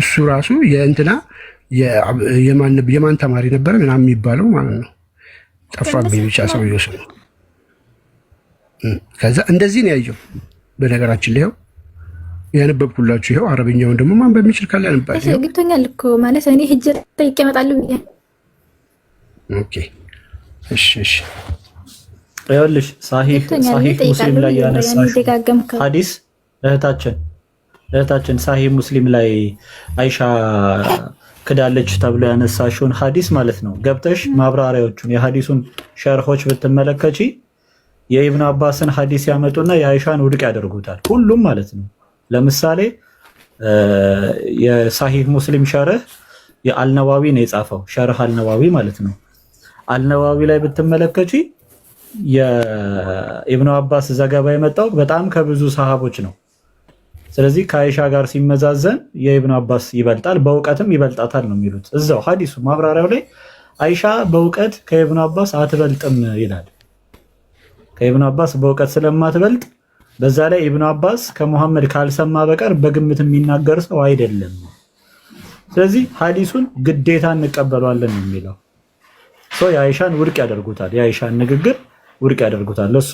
እሱ ራሱ የእንትና የማን ተማሪ ነበረ ምናምን የሚባለው ማለት ነው። ጠፋብኝ ብቻ ሰውዬው ስሙ። ከዛ እንደዚህ ነው ያየው። በነገራችን ላይ ያነበብኩላችሁ ይኸው። አረብኛውን ደግሞ ማን በሚችል ካለ ያነባል። ግቶኛል እኮ ማለት እኔ ሂጅ ጠይቄ እመጣለሁ ብዬ። ኦኬ እሺ ይኸውልሽ ሳሂህ ሙስሊም ላይ ያነሳሽው ሐዲስ እህታችን ሳሂህ ሙስሊም ላይ አይሻ ክዳለች ተብሎ ያነሳሽውን ሐዲስ ማለት ነው ገብተሽ ማብራሪያዎቹን የሐዲሱን ሸርሆች ብትመለከቺ የኢብኑ አባስን ሐዲስ ያመጡና የአይሻን ውድቅ ያደርጉታል። ሁሉም ማለት ነው። ለምሳሌ የሳሂህ ሙስሊም ሸርህ የአልነዋዊ ነው የጻፈው፣ ሸርህ አልነዋዊ ማለት ነው። አልነዋዊ ላይ ብትመለከቺ የኢብኑ አባስ ዘገባ የመጣው በጣም ከብዙ ሰሃቦች ነው። ስለዚህ ከአይሻ ጋር ሲመዛዘን የኢብኑ አባስ ይበልጣል፣ በእውቀትም ይበልጣታል ነው የሚሉት። እዛው ሐዲሱ ማብራሪያው ላይ አይሻ በእውቀት ከኢብኑ አባስ አትበልጥም ይላል። ከኢብኑ አባስ በእውቀት ስለማትበልጥ በዛ ላይ ኢብኑ አባስ ከሙሐመድ ካልሰማ በቀር በግምት የሚናገር ሰው አይደለም። ስለዚህ ሐዲሱን ግዴታ እንቀበሏለን ነው የሚለው። የአይሻን ውድቅ ያደርጉታል፣ የአይሻን ንግግር ውድቅ ያደርጉታል። እሷ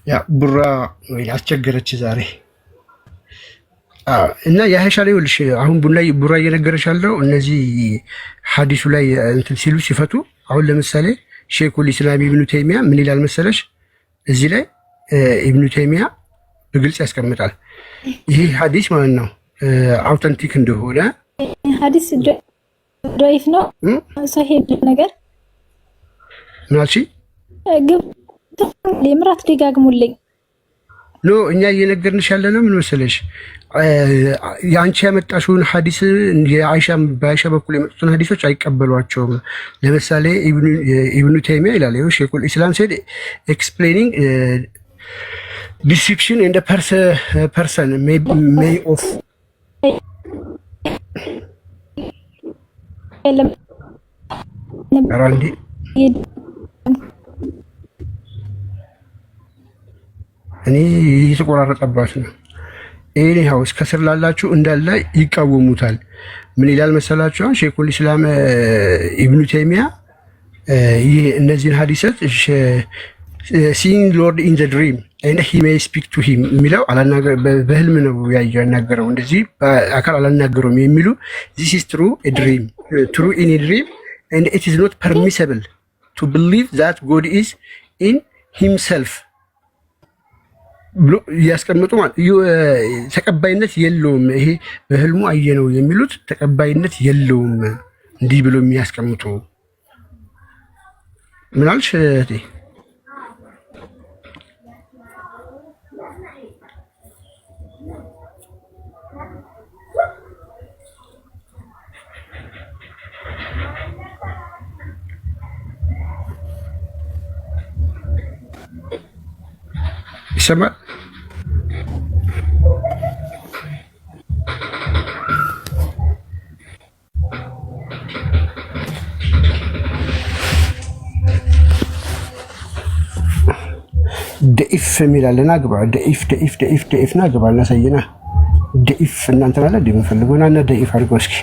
ያ ቡራ ወይ አስቸገረች ዛሬ እና የአይሻ ላይ ልሽ አሁን ቡራ እየነገረች ያለው እነዚህ ሐዲሱ ላይ እንትን ሲሉ ሲፈቱ አሁን ለምሳሌ ሼኹል ኢስላም ኢብኑ ተይሚያ ምን ይላል መሰለሽ? እዚህ ላይ ኢብኑ ተይሚያ በግልጽ ያስቀምጣል። ይህ ሐዲስ ማለት ነው አውተንቲክ እንደሆነ ሐዲስ ዶይፍ ነው ሰሂህ ነገር ናቺ ለምራት ደጋግሙልኝ ኖ እኛ እየነገርንሽ ያለነው ምን መሰለሽ? ያንቺ ያመጣሽውን ሐዲስ በአይሻ በኩል የመጡትን ሐዲሶች አይቀበሏቸውም። ለምሳሌ ኢብኑ ተይሚያ ይላል ሼኹል ኢስላም said explaining deception in the person may of አራንዲ እኔ እየተቆራረጠባት ነው። ኤኒሃው ከስር ላላችሁ እንዳለ ይቃወሙታል። ምን ይላል መሰላችሁ? ሼኹል ኢስላም ኢብኑ ተይሚያ ይህ እነዚህን ሐዲሶች seeing Lord in the dream and he may speak to him የሚለው በህልም ነው ያናገረው፣ እንደዚህ በአካል አላናገረውም የሚሉ this is true in a dream and it is not permissible to believe that God is in himself ብሎ ያስቀምጡ ማለት ተቀባይነት የለውም። ይሄ በህልሙ አየነው የሚሉት ተቀባይነት የለውም እንዲህ ብሎ የሚያስቀምጡ ምን አልሽ እህቴ? ይሰማል? ደኢፍ የሚላለና ግባ ደኢፍ ና ግባ እናሳየና ደኢፍ እናንተ ማለት እንደምፈልጉና እና ደኢፍ አድርገው እስኪ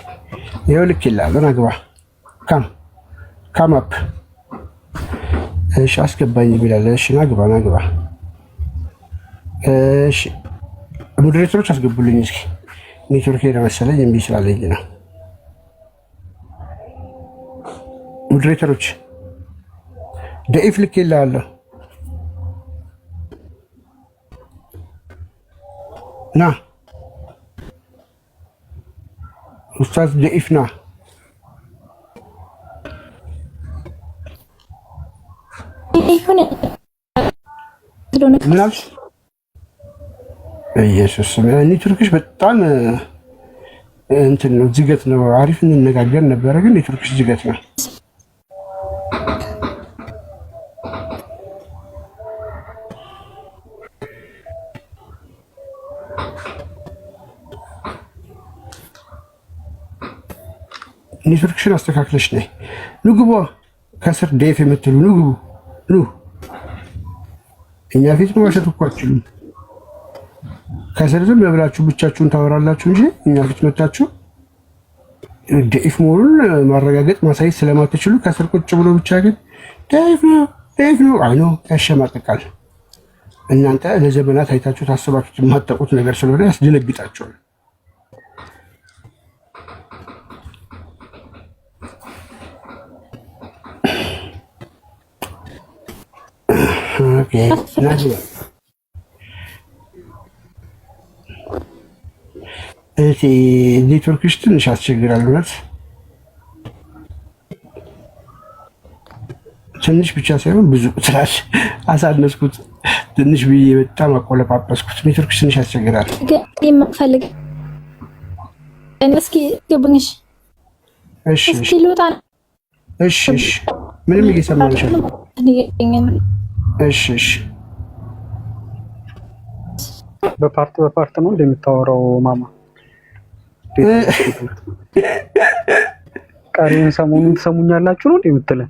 ይኸው ልክ ይላል ና ግባ ካም አፕ እሺ አስገባኝ ይላል። እሺ ና ግባ እሺ ሞዴሬተሮች አስገቡልኝ እስኪ ኔትወርክ መሰለኝ እምቢ ስላለኝ ነው። ሞዴሬተሮች ደኢፍ ልክ ይላል ና ኡስታዝ ደኢፍ ና ምናልሽ ኢየሱስ ኔትወርክሽ በጣም እንትን ነው፣ ዝገት ነው። አሪፍ እንነጋገር ነበረ ግን ኔትወርክሽ ዝገት ነው። ኔትወርክሽን አስተካክለሽ ነይ። ንግቦ ከስር ዴፍ የምትሉ ንግቡ ኑ። እኛ ፊት ነው ማሸትኳችሁ። ከስር ዝም ብላችሁ ብቻችሁን ታወራላችሁ እንጂ እኛ ፊት መጣችሁ ዴፍ መሆኑን ማረጋገጥ ማሳየት ስለማትችሉ ከስር ቁጭ ብሎ ብቻ ግን ዴፍ ነው አይኖ ያሸማቅቃል። እናንተ ለዘመናት አይታችሁ ታስባችሁ የማታውቁት ነገር ስለሆነ ያስደነግጣችኋል። ኦኬ ናጅባ እሺ ኔትወርክሽ ትንሽ ያስቸግራል። እውነት ትንሽ ብቻ ሳይሆን ብዙ ትላሽ አሳነስኩት ትንሽ ብዬ በጣም አቆለጳጰስኩት። ኔትወርክሽ ትንሽ ያስቸግራል። ግን ፈልግ እስኪ ግብንሽ እሺ እስኪ ልውጣ። እሺ ምንም እየሰማንሽ ነው። እሺ በፓርት ነው እንደምታወራው ማማ። ቀሪውን ሰሞኑን ትሰሙኛላችሁ ነው እንደምትለን